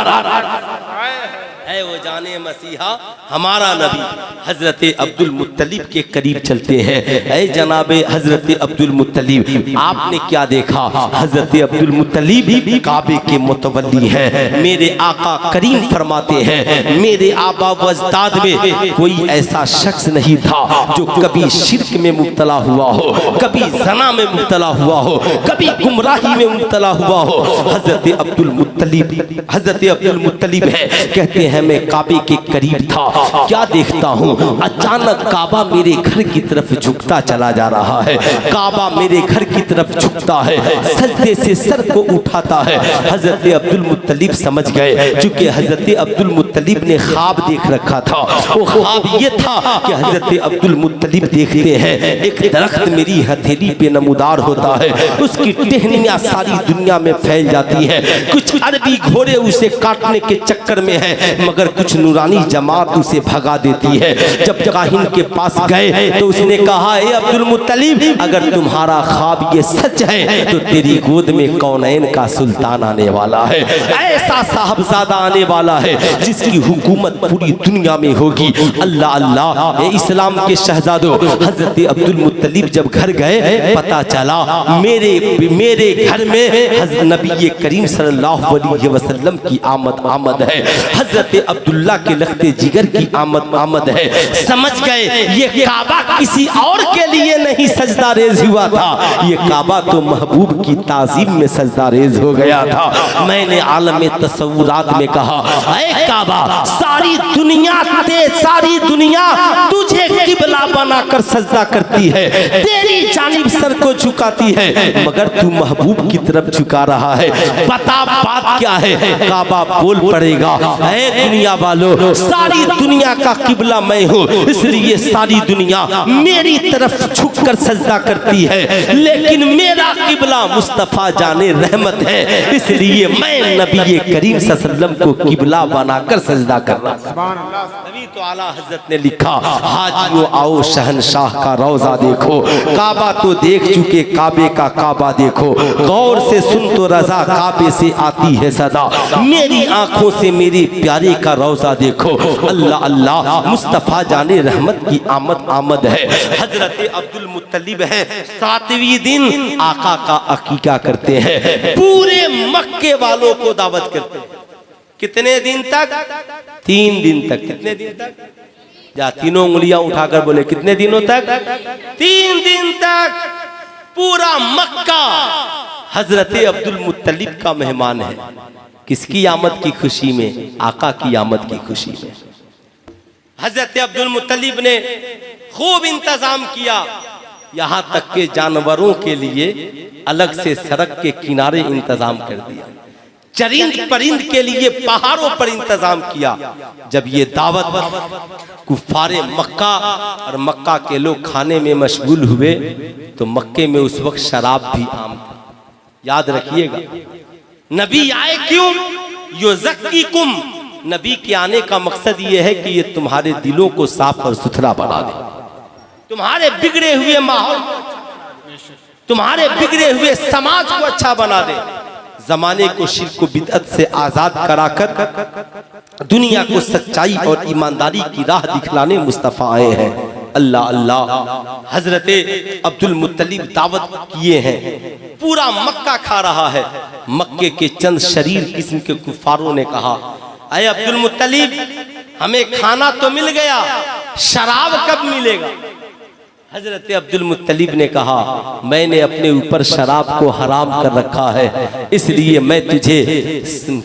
है वो जाने मसीहा हमारा नबी। हजरत अब्दुल मुत्तलिब के करीब चलते हैं। ऐ जनाबे हजरत अब्दुल मुत्तलिब, आपने क्या देखा? हजरत अब्दुल मुत्तलिब काबे के मुतवल्ली हैं। मेरे आका करीम फरमाते हैं मेरे आबा व अजदाद में कोई ऐसा शख्स नहीं था जो कभी शिर्क में मुब्तला हुआ हो, कभी ज़ना में मुब्तला हुआ हो, कभी गुमराही में मुब्तला हुआ हो। हजरत अब्दुल मुत्तलिब है, कहते हैं मैं काबे के करीब था, क्या देखता हूँ अचानक काबा मेरे घर की तरफ झुकता चला जा रहा है, काबा मेरे घर की तरफ झुकता है, सजदे से सर को उठाता है। हजरत अब्दुल मुत्तलिब समझ गए, चूंकि हजरत अब्दुल मुत्तलिब ने ख्वाब देख रखा था। वो ख्वाब ये था कि हजरत अब्दुल मुत्तलिब देखते हैं एक दरख्त मेरी हथेली पे नमूदार होता है, उसकी टहनियां सारी दुनिया में फैल जाती है। कुछ अरबी घोड़े उसे काटने के चक्कर में है, मगर कुछ नूरानी जमात उसे भगा देती है। जब काहिन के पास गए तो उसने कहा ए अब्दुल मुत्तलिब, अगर तुम्हारा ख्वाब ये सच है तो तेरी गोद में कौनैन का सुल्तान आने वाला है, ऐसा साहबजादा आने वाला है जिसकी हुकूमत पूरी दुनिया में होगी। अल्लाह अल्लाह, इस्लाम के शहजादों, हजरत अब्दुल मुत्तलिब जब घर गए पता चला मेरे घर में नबी करीम सल्लल्लाहु अलैहि वसल्लम की आमद है। हजरत अब्दुल्ला के लखते जिगर की आमद है। समझ गए ये काबा किसी और के लिए नहीं सजदा रेज हुआ था, ये काबा तो महबूब की ताजीम में सजदा रेज हो गया था। मैंने आलम तसव्वुरात में कहा, ऐ काबा सारी दुनिया तुझे किबला बनाकर सजदा करती है, तेरी जानिब सर को झुकाती है, मगर तू महबूब की तरफ झुका रहा है। बता बात क्या है? काबा बोल पड़ेगा, ऐ दुनिया वालों सारी दुनिया का किबला मैं हूँ, इसलिए सारी दुनिया मेरी तरफ झुककर सजदा करती है, लेकिन मेरा किबला मुस्तफा जाने रहमत है, इसलिए मैं नबी करीम सल्लल्लाहु अलैहि वसल्लम को किबला बनाकर सजदा कर रहा हूं। तभी तो आला हजरत ने लिखा, हाजियों आओ शहनशाह का रोजा देखो, काबा तो देख चुके काबे का काबा देखो, गौर से सुन तो रजा काबे से आती है सदा, मेरी आंखों से मेरे प्यारे का रोजा देखो, अल्लाह अल्लाह मुस्तफा जाने रहमत की आमद है। हजरत अब्दुल मुत्तलिब है, 7वें दिन आका का अकीका करते हैं, पूरे मक्के वालों को दावत करते हैं। कितने दिन तक? 3 दिन तक। कितने दिन तक? या तीनों उंगलियां उठाकर बोले कितने दिनों तक? 3 दिन तक पूरा मक्का हजरत अब्दुल मुत्तलिब का मेहमान है। किसकी आमद की खुशी में? आका की आमद की खुशी में। हजरत अब्दुल मुत्तलिब ने खूब इंतजाम किया, यहाँ तक के जानवरों के लिए अलग से सड़क के किनारे इंतजाम कर दिया, चरिंद परिंद के लिए पहाड़ों पर इंतजाम किया। जब ये दावत कुफारे मक्का और मक्का के लोग खाने में मशगूल हुए तो मक्के में उस वक्त शराब भी आम था। याद रखिएगा, नबी आए क्यों? युज़क्कीकुम, नबी के आने का मकसद ये है कि ये तुम्हारे दिलों को साफ और सुथरा बना दे, तुम्हारे बिगड़े हुए माहौल, तुम्हारे बिगड़े हुए समाज को अच्छा बना दे, जमाने को शिर्क को बिदअत से आजाद कराकर दुनिया को सच्चाई और ईमानदारी की राह दिखलाने मुस्तफा आए हैं। अल्लाह अल्लाह। हजरत अब्दुल मुत्तलिब दावत किए हैं, पूरा मक्का खा रहा है। मक्के के चंद शरीर किस्म के कुफारों ने कहा, अरे अब्दुल मुत्तलिब हमें खाना तो मिल गया, शराब कब मिलेगा? हजरत अब्दुल मुत्तलिब ने कहा, मैंने अपने ऊपर शराब को हराम कर रखा है, इसलिए मैं तुझे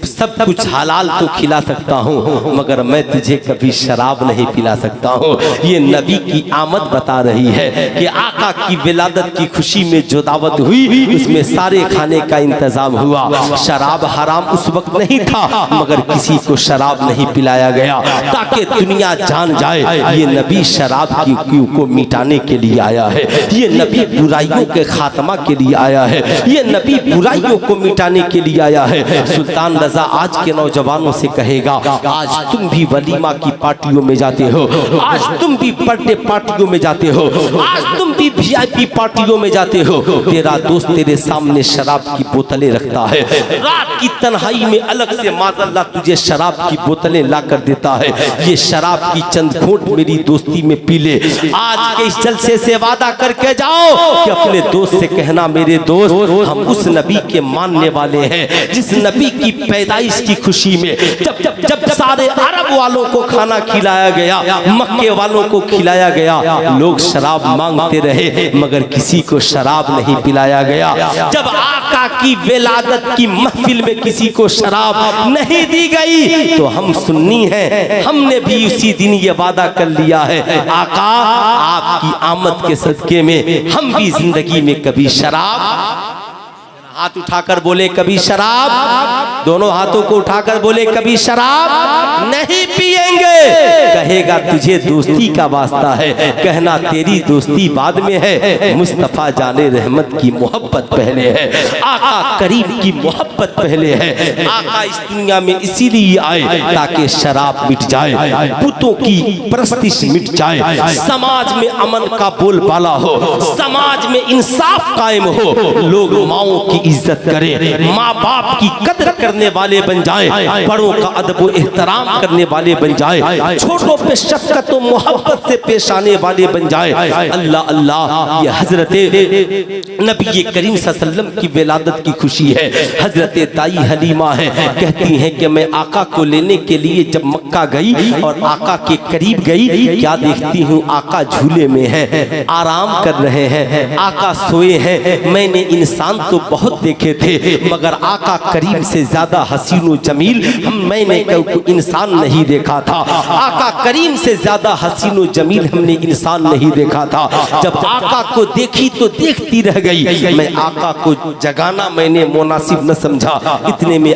सब कुछ हलाल तो खिला सकता हूँ, मगर मैं तुझे कभी शराब नहीं पिला सकता हूँ। ये नबी की आमद बता रही है कि आका की विलादत की खुशी में जो दावत हुई उसमें सारे खाने का इंतजाम हुआ। शराब हराम उस वक्त नहीं था, मगर किसी को शराब नहीं पिलाया गया ताकि दुनिया जान जाए ये नबी शराब की को मिटाने के लिए आया है, ये नबी बुराइयों के खात्मा के लिए आया है, ये नबी बुराइयों को मिटाने के लिए आया है। सुल्तान रजा आज के नौजवानों से कहेगा, आज तुम भी वलीमा की पार्टियों में जाते हो, आज तुम भी बर्थडे पार्टियों में जाते हो, आज तुम भी VIP पार्टियों में जाते हो, तेरा दोस्त तेरे सामने शराब की बोतलें रखता है, रात की तन्हाई में अलग से माज़अल्लाह तुझे शराब की बोतलें ला कर देता है, ये शराब की चंद घूंट मेरी दोस्ती में पी ले। आज के इस जलसे से वादा करके जाओ कि अपने दोस्त से कहना, मेरे दोस्त हम उस नबी के मानने वाले हैं जिस नबी की पैदाइश की खुशी में जब सारे अरब वालों को खाना खिलाया गया, मक्के वालों को खिलाया गया, लोग शराब मांगते रहे मगर किसी को शराब नहीं पिलाया गया। जब आका की विलादत की महफिल में किसी को शराब नहीं दी गई तो हम सुन्नी हैं, हमने भी उसी दिन ये वादा कर लिया है, आका आपकी आमद के सदके में हम भी जिंदगी में कभी शराब, हाथ उठाकर बोले कभी शराब, दोनों हाथों को उठाकर बोले कभी शराब नहीं पिएंगे। कहेगा तुझे दोस्ती का वास्ता है, कहना तेरी दोस्ती बाद में है, मुस्तफा जाने रहमत की मोहब्बत पहले है, आका करीम की मोहब्बत पहले है। आका इस दुनिया में इसीलिए आए ताकि शराब मिट जाए, बुतों की परस्तिश मिट जाए, समाज में अमन का बोलबाला हो, समाज में इंसाफ कायम हो, लोग माओ की इज्जत करें, माँ बाप की कदर करने वाले बन जाएं, बड़ों का अदब व एहतराम करने वाले बन जाएं, छोटों बच्चों पे शफकत और मोहब्बत से पेश आने वाले बन जाए। अल्लाह अल्लाह, ये हजरत नबी करीम सल्लल्लाहु अलैहि वसल्लम की विलादत की खुशी है। हजरत ताई हलीमा है, कहती हैं कि मैं आका को लेने के लिए जब मक्का गई और आका के करीब गई, क्या देखती हूँ आका झूले में है, आराम कर रहे हैं, आका सोए हैं। मैंने इंसान तो बहुत देखे थे मगर आका करीम से ज्यादा हसीन व जमील मैंने इंसान नहीं देखा था। आका करीम से ज्यादा हसीन व जमील हमने इंसान नहीं देखा था। जब आका को देखी तो देखती रह गई। मैं आका को जगाना मैंने मुनासिब न समझा। इतने में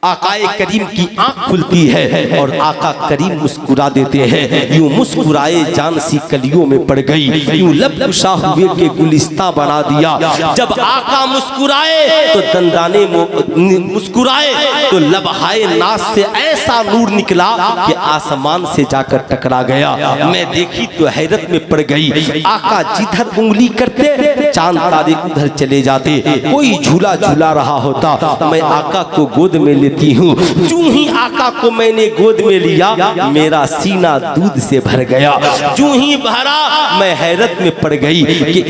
आकाए करीम की आंख खुलती है और आका करीम मुस्कुरा देते हैं। यूं मुस्कुराए जान सी कलियों में पड़ गई, यूं लब कुशा हुए के गुलिस्ता बना दिया। जब आका मुस्कुराए तो दंदाने मुस्कुराए तो लबहाए नास से ऐसा नूर निकला कि आसमान से जाकर टकरा गया। मैं देखी तो हैरत में पड़ गई। आका जिधर उंगली करते चांद तारे उधर चले जाते। कोई झूला झूला रहा होता, मैं आका को गोद में लेती हूँ। जूं ही आका को मैंने गोद में लिया, मेरा सीना दूध से भर गया। जूं ही भरा, मैं हैरत में पड़ गई कि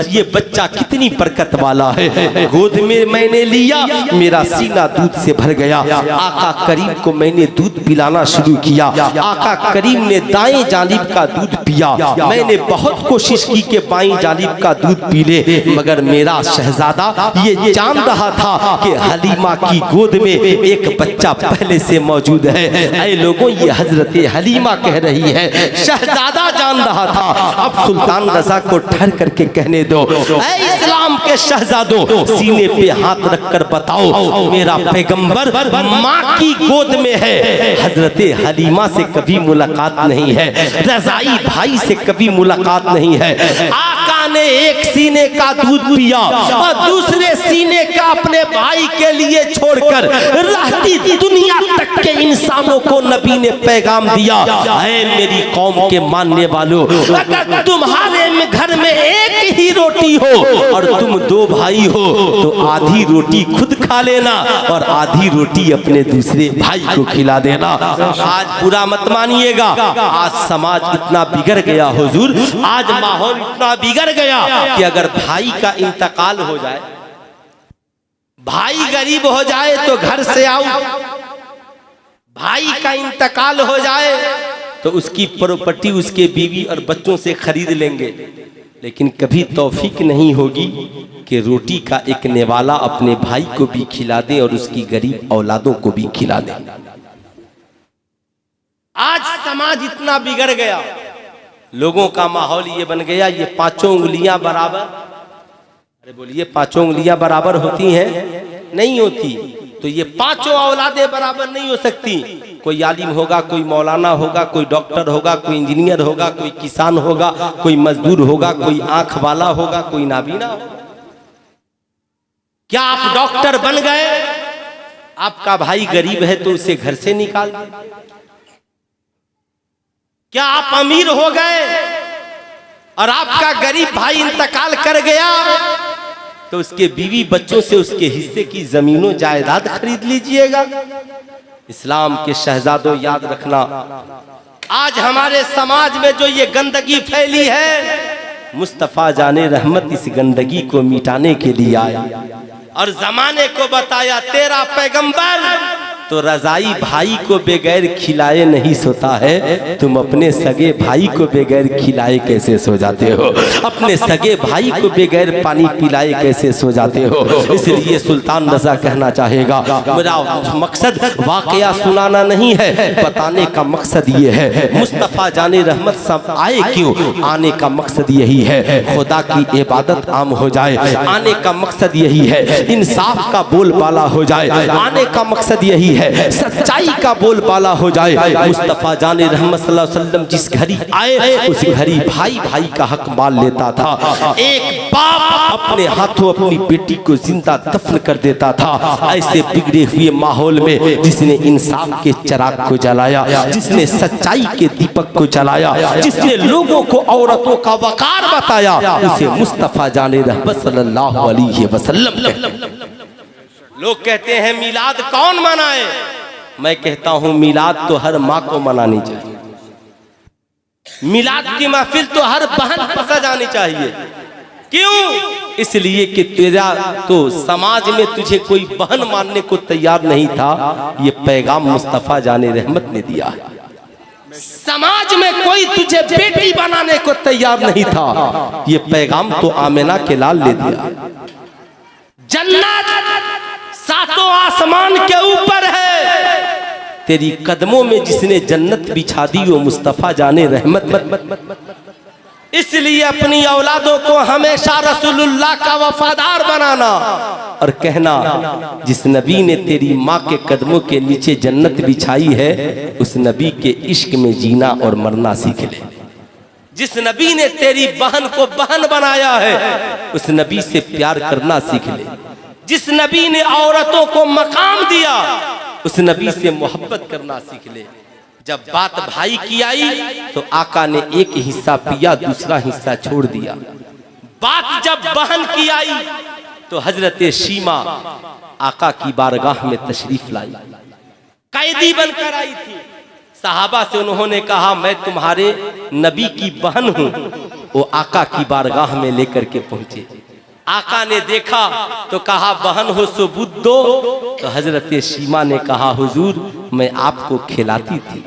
ये बच्चा कितनी बरकत वाला है। गोद में मैंने लिया, मेरा सीना दूध से भर गया। आका करीम को मैंने दूध पिलाना शुरू किया। आका करीम ने दाएं जानिब का दूध पिया। मैंने बहुत कोशिश की कि बाएं जानिब का दूध पी ले, मगर मेरा शहजादा ये जान रहा था कि हलीमा की गोद में एक बच्चा पहले से मौजूद है। ऐ लोगों, ये हजरत हलीमा कह रही है, शहजादा जान रहा था। अब सुल्तान रज़ा को ठहर करके कहने दो। ऐ इस्लाम के शहजादों, सीने पे हाथ रखकर बताओ, मेरा पैगंबर माँ की गोद में है। हजरत हलीमा से कभी मुलाकात नहीं है, रज़ाई भाई से कभी मुलाकात नहीं है। आका ने एक सीने का दूध पिया और दूसरे सीने का अपने भाई के लिए छोड़कर रहती दुनिया तक के इंसानों को नबी ने पैगाम दिया। ऐ मेरी कौम के मानने वालों, अगर तुम्हारे घर में एक ही रोटी हो और तुम दो भाई हो तो आधी रोटी खुद खा लेना और आधी रोटी अपने दूसरे भाई को खिला देना। आज बुरा मत मानिएगा, आज समाज इतना बिगड़ गया हुजूर, आज माहौल इतना बिगड़ गया कि अगर भाई का इंतकाल हो जाए, भाई गरीब हो जाए तो घर से आओ, भाई का इंतकाल हो जाए तो उसकी प्रॉपर्टी उसके बीवी और बच्चों से खरीद लेंगे, लेकिन कभी तौफीक नहीं होगी कि रोटी का एक नेवाला अपने भाई को भी खिला दे और उसकी गरीब औलादों को भी खिला दे। आज समाज इतना बिगड़ गया, लोगों का माहौल ये बन गया, ये पांचों उंगलियां बराबर, अरे बोलिए पांचों उंगलियां बराबर होती हैं? नहीं होती। तो ये पांचों औलादे बराबर नहीं हो सकती। कोई आलिम होगा, कोई मौलाना होगा, कोई डॉक्टर होगा, कोई इंजीनियर होगा, कोई किसान होगा, कोई मजदूर होगा, कोई आंख वाला होगा, कोई नाबीना होगा। क्या आप डॉक्टर बन गए, आपका भाई गरीब है तो उसे घर से निकाल दे? क्या आप अमीर हो गए और आपका गरीब भाई इंतकाल कर गया तो उसके बीवी बच्चों से उसके हिस्से की जमीनों जायदाद खरीद लीजिएगा? इस्लाम के शहजादों, याद रखना, आज हमारे समाज में जो ये गंदगी फैली है, मुस्तफा जाने रहमत इस गंदगी को मिटाने के लिए आया और जमाने को बताया, तेरा पैगंबर तो रजाई भाई को बगैर खिलाए नहीं सोता है, तुम अपने सगे भाई को बगैर खिलाए कैसे सो जाते हो? अपने सगे भाई को बगैर पानी पिलाए कैसे सो जाते हो? इसलिए सुल्तान रज़ा कहना चाहेगा, मेरा मकसद वाकया सुनाना नहीं है, बताने का मकसद ये है, मुस्तफ़ा जाने रहमत सब आए क्यों? आने का मकसद यही है, खुदा की इबादत आम हो जाए, आने का मकसद यही है, इंसाफ का बोलबाला हो जाए, आने का मकसद यही है, सच्चाई का बोलबाला हो जाए। मुस्तफा जाने रहमत सल्लल्लाहु अलैहि वसल्लम जिस घड़ी आए उस घड़ी भाई भाई का हक मान लेता था। एक बाप अपने हाथों अपनी बेटी को जिंदा दफन कर देता था। ऐसे बिगड़े हुए माहौल में जिसने इंसाफ के चिराग को जलाया, जिसने सच्चाई के दीपक को जलाया, जिसने लोगों को औरतों का वकार बताया, उसे मुस्तफा जाने रहमत सल्लल्लाहु अलैहि वसल्लम। लोग कहते हैं मिलाद कौन मनाए? मैं कहता हूं मिलाद तो हर माँ को मनानी चाहिए, मिलाद की महफिल तो हर बहन को सजानी चाहिए। क्यों? इसलिए कि तेरा तो समाज में तुझे कोई बहन मानने को तैयार नहीं था, ये पैगाम मुस्तफा जाने रहमत ने दिया है। समाज में कोई तुझे बेटी बनाने को तैयार नहीं था, ये पैगाम तो आमिना के लाल ने दिया। जन्नत सातों आसमान के ऊपर है, तेरी कदमों में जिसने जन्नत बिछा दी वो मुस्तफा जाने रहमत। इसलिए अपनी औलादों को हमेशा रसूलुल्लाह का वफादार बनाना और कहना, जिस नबी ने तेरी माँ के कदमों के नीचे जन्नत बिछाई है उस नबी के इश्क में जीना और मरना सीख ले। जिस नबी ने तेरी बहन को बहन बनाया है उस नबी से प्यार करना सीख ले। जिस नबी ने औरतों को मकाम दिया उस नबी से मोहब्बत करना सीख ले। जब बात भाई की आई तो आका ने एक हिस्सा पिया, दूसरा हिस्सा छोड़ दिया। बात जब बहन की आई तो हजरत शीमा आका की बारगाह में तशरीफ लाई, कैदी बनकर आई थी। सहाबा से उन्होंने कहा, मैं तुम्हारे नबी की बहन हूं। वो आका की बारगाह में लेकर के पहुंचे। आका ने देखा तो कहा, बहन हो सो बुद्धो। तो हजरत शीमा ने कहा, हुजूर मैं आपको खिलाती थी,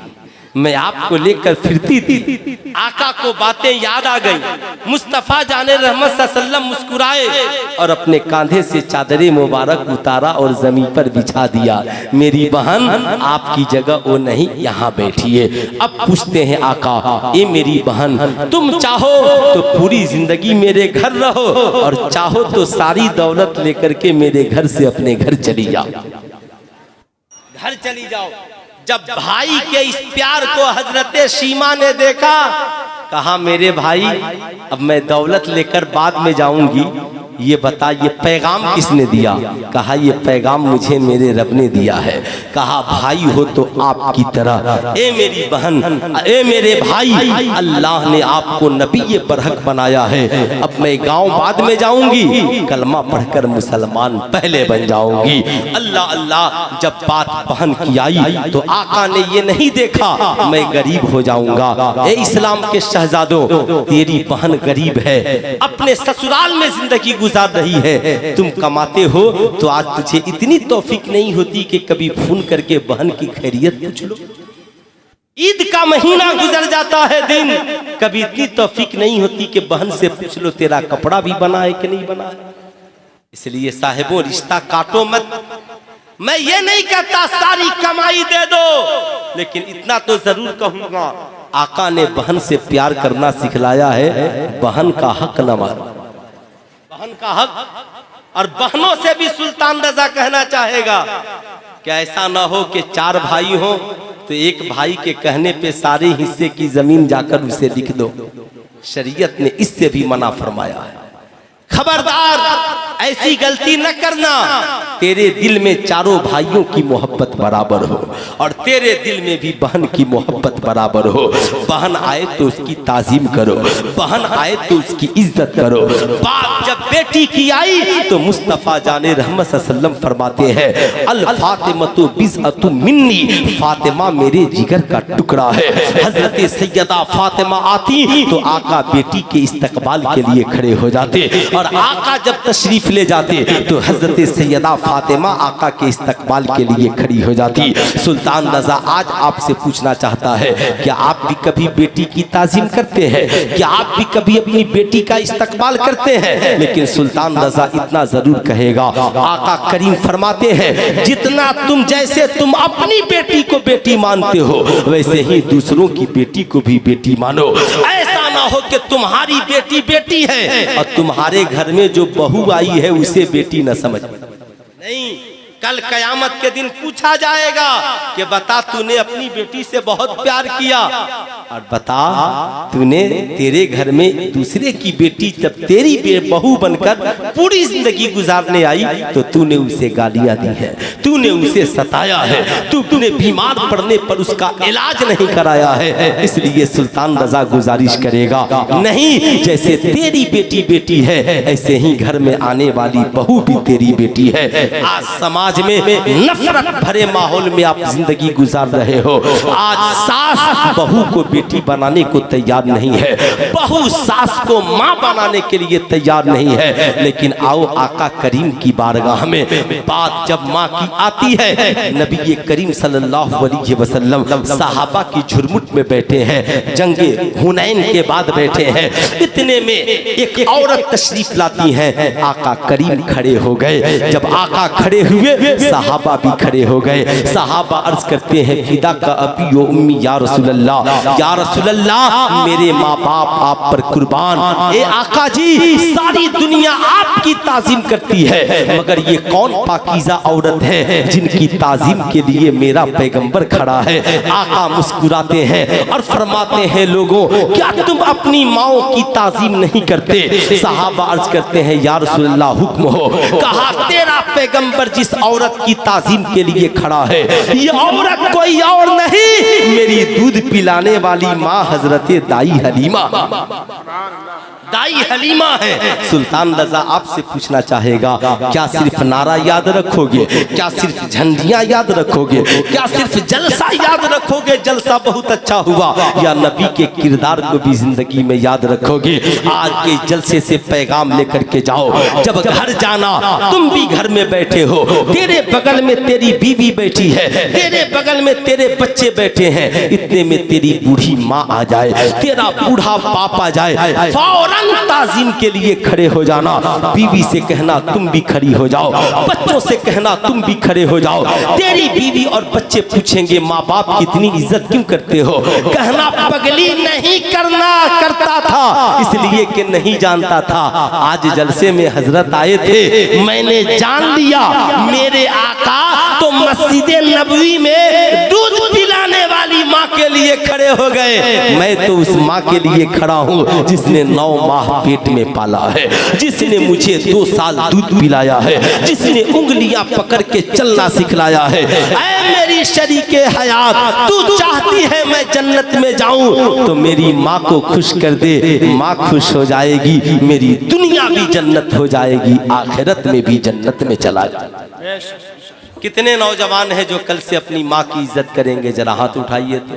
मैं आपको लेकर फिरती थी। आका को बातें याद आ गई। मुस्तफा जाने रहमत सल्लल्लाहु मुस्कुराए और अपने कांधे से चादरे मुबारक उतारा और जमीन पर बिछा दिया। मेरी बहन आपकी जगह वो नहीं, यहाँ बैठिए। अब पूछते हैं आका, ए मेरी बहन, तुम चाहो तो पूरी जिंदगी मेरे घर रहो और चाहो तो सारी दौलत लेकर के मेरे घर से अपने घर चली जाओ, घर चली जाओ। जब भाई के इस प्यार को हजरत शीमा ने देखा, कहा, मेरे भाई अब मैं दौलत लेकर बाद में जाऊंगी, ये बता ये पैगाम किसने दिया? कहा, ये पैगाम मुझे मेरे रब ने दिया है। कहा, भाई हो तो आपकी तरह, ए मेरी बहन, ए मेरे भाई, अल्लाह ने आपको नबी बरहक बनाया है। अब मैं गांव बाद में जाऊंगी, कलमा पढ़कर मुसलमान पहले बन जाऊंगी। अल्लाह अल्लाह। जब बात बहन की आई तो आका ने ये नहीं देखा मैं गरीब हो जाऊंगा। ए इस्लाम के शहजादों, तेरी बहन गरीब है, अपने ससुराल में जिंदगी गुजार रही है। तुम कमाते हो तो आज तुझे इतनी तौफीक नहीं होती कि कभी फोन करके बहन की खैरियत पूछ लो। ईद का महीना गुजर जाता है दिन, कभी इतनी तौफीक नहीं होती कि बहन से पूछ लो तेरा कपड़ा भी बना है कि नहीं बना है। इसलिए साहिबों, रिश्ता काटो मत। मैं ये नहीं कहता सारी कमाई दे दो, लेकिन इतना तो जरूर कहूंगा, आका ने बहन से प्यार करना सिखलाया है। बहन का हक न मारो, बहन का हक। और बहनों से भी सुल्तान रजा कहना चाहेगा कि ऐसा ना हो कि चार भाई हो तो एक भाई के कहने पे सारे हिस्से की जमीन जाकर उसे लिख दो। शरीयत ने इससे भी मना फरमाया है। खबरदार, ऐसी गलती न करना। तेरे दिल में चारों भाइयों की मोहब्बत बराबर हो और तेरे दिल में भी बहन की मोहब्बत बराबर हो। बहन आए तो उसकी ताजीम करो, बहन आए तो उसकी इज्जत करो। बात जब बेटी की आई तो मुस्तफा जाने रहमत सल्लम फरमाते हैं, अल फातिमतु बिज़अतु मिन्नी, फातिमा मेरे जिगर का टुकड़ा है। हजरत सैयदा फातिमा आती तो आका बेटी के इस्तकबाल के लिए खड़े हो जाते और आका जब तशरीफ ले जाते तो हजरत सैयदा फातिमा आका के इस्तकबाल के लिए खड़ी हो जाती। सुल्तान रजा आज आपसे पूछना चाहता है, क्या आप भी कभी बेटी की ताजीम करते हैं? क्या आप भी कभी अपनी बेटी का इस्तकबाल करते हैं? लेकिन सुल्तान रजा इतना जरूर कहेगा, आका करीम फरमाते हैं, जितना जैसे तुम अपनी बेटी को बेटी मानते हो वैसे ही दूसरों की बेटी को भी बेटी मानो। ऐसा ना हो कि तुम्हारी बेटी बेटी है और तुम्हारे घर में जो बहू आई है उसे बेटी न समझ। नहीं, कल कयामत के दिन पूछा जाएगा कि बता तूने अपनी बेटी से बहुत प्यार किया, और बता, तूने तेरे घर में दूसरे की बेटी जब तेरी बहू बनकर पूरी जिंदगी गुजारने आई तो तूने उसे गालियां दी है, तूने उसे सताया है, तूने बीमार पड़ने पर उसका इलाज नहीं कराया है। इसलिए सुल्तान रजा गुजारिश करेगा, नहीं, जैसे तेरी बेटी बेटी है ऐसे ही घर में आने वाली बहू भी तेरी बेटी है। आज समाज में नफरत भरे माहौल में आप जिंदगी गुजार रहे हो। आज सास बहू को बेटी बनाने को तैयार नहीं है, बहू सास को माँ बनाने के लिए तैयार नहीं है। लेकिन आओ आका करीम की बारगाह में बात जब माँ की आती है, नबी करीम सल्लल्लाहु अलैहि वसल्लम सहाबा की झुरमुट में बैठे हैं, जंगे हुनैन के बाद बैठे हैं। इतने में एक औरत तशरीफ लाती है, आका करीम खड़े हो गए। जब आका खड़े हुए सहाबा भी खड़े हो गए। सहाबा अर्ज करते हैं, फिदा का अबी व उम्मी या रसूलल्लाह, या रसूलल्लाह मेरे माँ बाप आप पर कुर्बान। ए आका जी, सारी दुनिया आपकी ताजीम करती है, मगर ये कौन पाकीज़ा औरत है जिनकी ताजीम के लिए मेरा पैगंबर खड़ा है। आका मुस्कुराते हैं और फरमाते हैं, लोगों क्या तुम अपनी माओ की ताजीम नहीं करते? सहाबा अर्ज करते हैं, या रसूलल्लाह हुक्म हो। कहा, तेरा पैगंबर जिस औरत की ताजीम के लिए खड़ा है ये औरत कोई और नहीं, मेरी दूध पिलाने वाली माँ हजरत दाई हलीमा, दाई हलीमा है। सुल्तान रजा आपसे पूछना चाहेगा, क्या सिर्फ नारा याद रखोगे? क्या सिर्फ झंडियां याद रखोगे? क्या सिर्फ जलसा याद रखोगे? जलसा बहुत अच्छा हुआ, या नबी के किरदार को भी जिंदगी में याद रखोगे? आज के जलसे से पैगाम लेकर के जाओ। जब घर जाना, तुम भी घर में बैठे हो, तेरे बगल में तेरी बीवी बैठी है, तेरे बगल में तेरे बच्चे बैठे हैं, इतने में तेरी बूढ़ी माँ आ जाए, तेरा बूढ़ा बाप आ जाए, फौरन ताजीम के लिए खड़े हो जाना। बीवी से कहना तुम भी खड़ी हो जाओ, बच्चों से कहना तुम भी खड़े हो जाओ। तेरी बीवी और बच्चे पूछेंगे, माँ बाप की इतनी इज्जत क्यों करते हो? कहना, पगली नहीं करता था इसलिए कि नहीं जानता था। आज जलसे में हजरत आए थे, मैंने जान लिया मेरे आका तो मस्जिद नबवी में दूध पिलाने वाली माँ के लिए खड़े हो गए। मैं तो उस माँ के लिए खड़ा हूँ जिसने 9 माह पेट में पाला है, जिसने मुझे 2 साल दूध पिलाया है, जिसने उंगलियां पकड़ के चलना सिखलाया है। ऐ मेरी शरीके हयात, तू चाहती है मैं जन्नत में जाऊं तो मेरी माँ को खुश कर दे, माँ खुश हो जाएगी, मेरी दुनिया भी जन्नत हो जाएगी, आखिरत में भी जन्नत में चला जाएगा। कितने नौजवान हैं जो कल से अपनी माँ की इज्जत करेंगे? जरा हाथ उठाइए तो।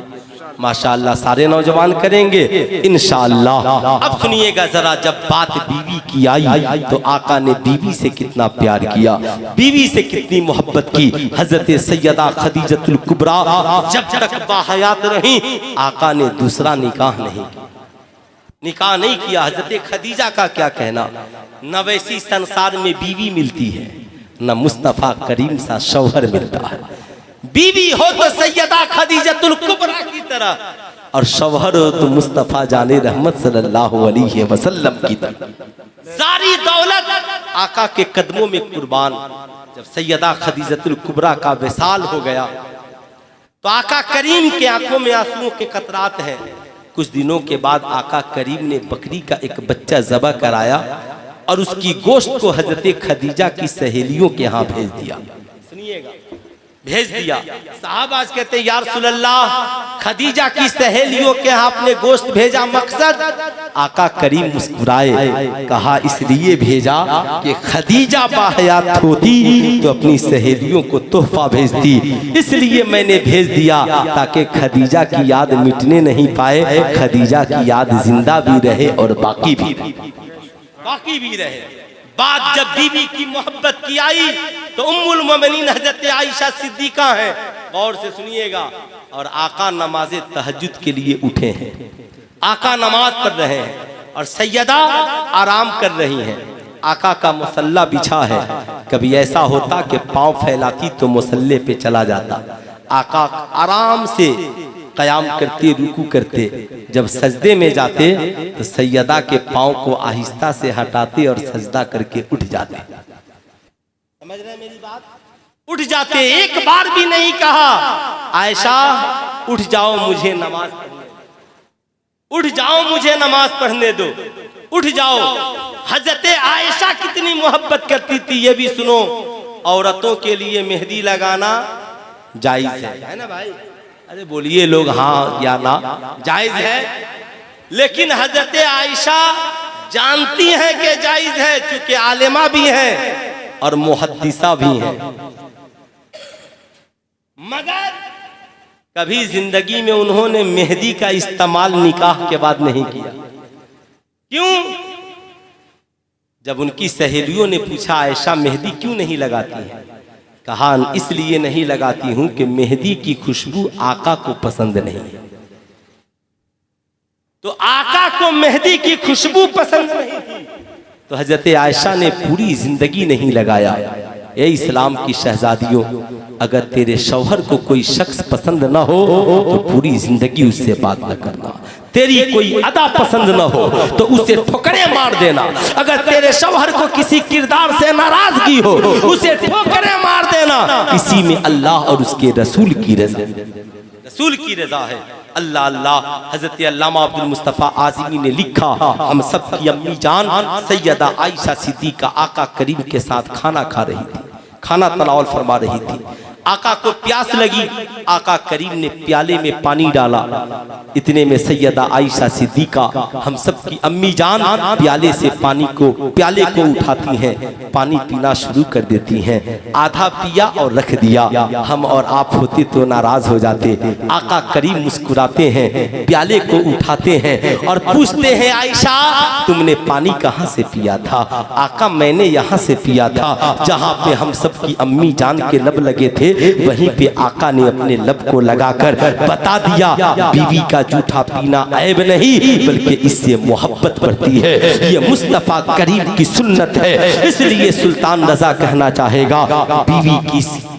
माशाअल्लाह सारे नौजवान करेंगे इंशाअल्लाह। अब सुनिएगा जरा, जब बात बीवी की आई तो आका ने बीवी से कितना प्यार किया, बीवी से कितनी मोहब्बत की। हजरत सैयदा खदीजतुल कुबरा जब तक बाहयात रही, आका ने दूसरा निकाह नहीं किया। हजरत खदीजा का क्या कहना, न वैसी संसार में बीवी मिलती है, न मुस्तफा करीम सा शौहर मिलता है। बीवी हो तो सैयदा खदीजतुल कुबरा की तरह, और शौहर हो तो मुस्तफा जाने रहमत सल्लल्लाहु अलैहि वसल्लम की तरह। सारी दौलत आका के कदमों में कुर्बान। जब सैयदा खदीजतुल कुबरा का विसाल हो गया तो आका करीम के आंखों में आंसुओं के कतरात हैं। कुछ दिनों के बाद आका करीम ने बकरी का एक बच्चा ज़बह कराया और उसकी गोश्त को हजरत खदीजा की सहेलियों के यहाँ भेज दिया। सुनिएगा, भेज दिया। साहब आज कहते या रसूलल्लाह, खदीजा की सहेलियों के यहाँ आपने गोश्त भेजा, मकसद? आका करीम मुस्कुराए, कहा इसलिए भेजा कि खदीजा बाहयात होती तो अपनी सहेलियों को तोहफा भेजती, इसलिए मैंने भेज दिया ताकि खदीजा की याद मिटने नहीं पाए, खदीजा की याद जिंदा भी रहे और बाकी भी रहे। बात जब बीवी की मोहब्बत की आई तो उम्मुल मोमिनीन हजरत आयशा सिद्दीका है, गौर से सुनिएगा। और आका नमाज़े तहज्जुद के लिए उठे हैं, आका नमाज पढ़ रहे हैं और सैयदा आराम कर रही हैं। आका का मुसल्ला बिछा है, कभी ऐसा होता कि पांव फैलाती तो मुसल्ले पे चला जाता। आका आराम से कयाम करते, रुकू करते, जब सजदे में जाते तो सैयदा के पांव को आहिस्ता से हटाते और सजदा करके उठ जाते। समझ रहे हैं मेरी बात? उठ जाते, एक बार भी नहीं कहा आयशा उठ जाओ मुझे नमाज पढ़नी। उठ जाओ मुझे नमाज पढ़ने दो, उठ जाओ। हजरत आयशा कितनी मोहब्बत करती थी ये भी सुनो। औरतों के लिए मेहंदी लगाना जायज है ना भाई? अरे बोलिए लोग हाँ या ना, जायज है। लेकिन हजरत आयशा जानती हैं कि जायज है, क्योंकि आलिमा भी हैं और मुहद्दिसा भी हैं, मगर कभी जिंदगी में उन्होंने मेहंदी का इस्तेमाल निकाह के बाद नहीं किया। क्यों? जब उनकी सहेलियों ने पूछा आयशा मेहंदी क्यों नहीं लगाती है, कहा इसलिए नहीं लगाती हूं कि मेहंदी की खुशबू आका को पसंद नहीं है। तो आका को मेहंदी की खुशबू पसंद नहीं थी, तो हजरत आयशा ने पूरी जिंदगी नहीं लगाया। ए इस्लाम की शहजादियों, अगर तेरे शौहर को कोई शख्स पसंद न हो तो पूरी जिंदगी उससे बात न करना। तेरी कोई अदा पसंद न हो तो उसे ठोकरे मार देना। अगर तेरे शौहर को किसी किरदार से नाराजगी हो उसे ठोकरे मार देना। इसी में अल्लाह और उसके रसूल की रज़ा, रसूल की रज़ा है। अल्लाह अल्लाह। हजरत अल्लामा अब्दुल मुस्तफ़ा आज़मी ने लिखा, हम सब की अम्मी जान सैयदा आयशा सिद्दीक़ा आका करीम के साथ खाना खा रही थी, खाना तनावल फरमा रही थी। आका को प्यास लगी, आका करीम ने प्याले में पानी डाला। इतने में सैयदा आयशा सिद्दीक़ा हम सब की अम्मी जान प्याले से प्याले को उठाती हैं, पानी पीना शुरू कर देती हैं। आधा पिया और रख दिया। हम और आप होते तो नाराज हो जाते। आका करीम मुस्कुराते हैं, प्याले को उठाते हैं और पूछते हैं आयशा तुमने पानी कहाँ से पिया था? आका मैंने यहाँ से पिया था, जहाँ पे हम सब की अम्मी जान के लब लगे थे वहीं पे आका ने अपने लब को लगाकर बता दिया बीवी का जूठा पीना ऐब नहीं बल्कि इससे मोहब्बत बढ़ती है। ये मुस्तफा करीम की सुन्नत है। इसलिए सुल्तान रजा कहना चाहेगा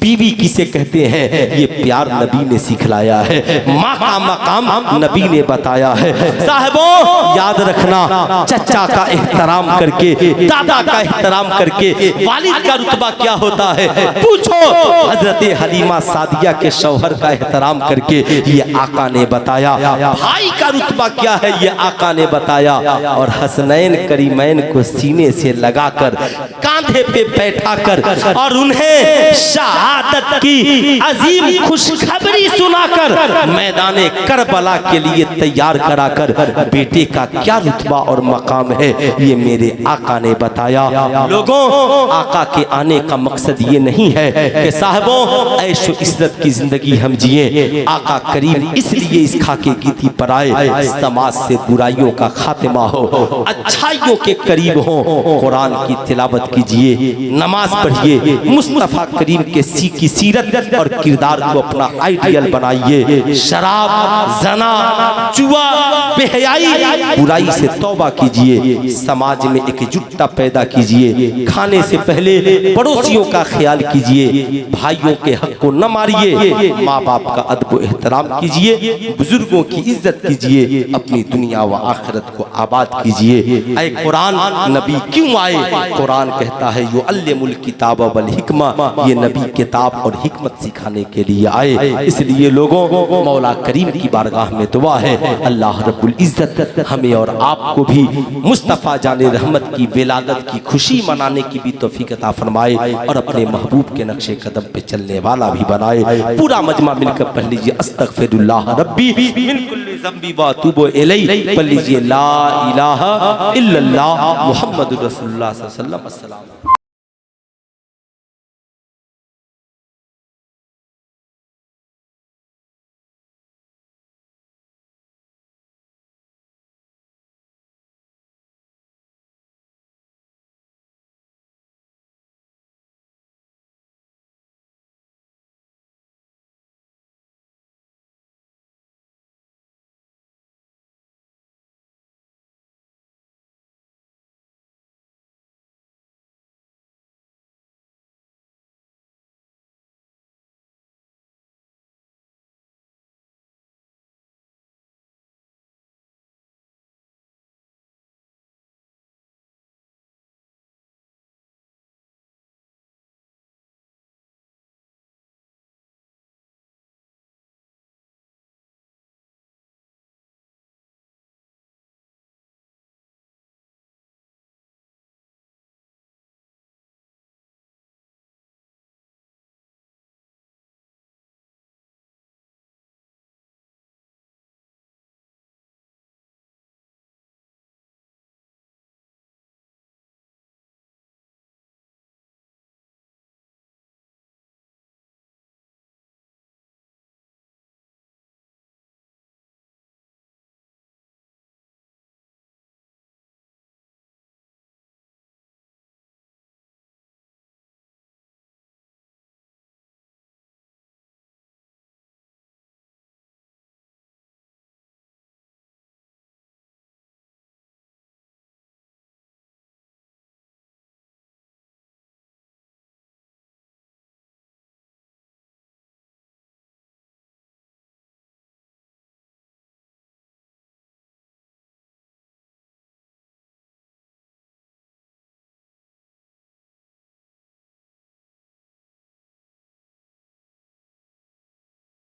बीवी किसे कहते हैं? ये प्यार नबी ने सिखलाया है, माँ का मकाम नबी ने बताया है। साहबों याद रखना, चचा का एहतराम करके, दादा का एहतराम करके वालिद का रुतबा क्या होता है पूछो। हजरत हलीमा सादिया के शौहर का एहतराम करके ये आका ने बताया। भाई का रुतबा क्या है ये आका ने बताया। और हसनैन करीमैन को सीने से लगाकर कांधे पे बैठाकर और उन्हें शहादत की अजीम खुशखबरी सुनाकर मैदाने करबला के लिए तैयार कराकर बेटे का क्या रुतबा और मकाम है ये मेरे आका ने बताया। लोगों, आका के आने का मकसद ये नहीं है कि साहबों ऐशो इज्जत की जिंदगी हम जिए। आका करीम इसलिए इस खाके की थी पर आए समाज से बुराइयों का खात्मा हो, अच्छाइयों के करीब हो। कुरान की तिलावत कीजिए, नमाज पढ़िए, मुस्तफा करीम के की सीरत और किरदार को अपना आइडियल बनाइए। शराब, जना, जुआ, बेहयाई, बुराई से तौबा कीजिए। समाज में एकजुटता पैदा कीजिए। खाने से पहले पड़ोसियों का ख्याल कीजिए। भाइयों के हक को न मारिए। माँ बाप का अदब एहतराम कीजिए। बुजुर्गों की इज्जत कीजिए। अपनी दुनिया व आखिरत को आबाद कीजिए। ऐ कुरान नबी क्यों आए? कुरान कहता है युअल्लिमुल किताब वल हिकमा, ये नबी किताब और हिकमत सिखाने के लिए आए। इसलिए लोगों, मौला करीम की बारगाह में दुआ है अल्लाह रब्बुल इज्जत हमें और आपको भी मुस्तफ़ा जाने रहमत की विलादत की खुशी मनाने की भी तौफीक अता फरमाए और अपने महबूब के नक्शे कदम पे चलने वाला भी बनाए। पूरा मजमा मिलकर पढ़ लीजिए अस्तगफिरुल्लाह रब्बी मिन कुल्ली ज़ंबी व अतूबु इलैहि। पढ़ लीजिए ला इलाहा इल्लल्लाह मुहम्मदुर रसूलुल्लाह सल्लल्लाहु अलैहि वसल्लम।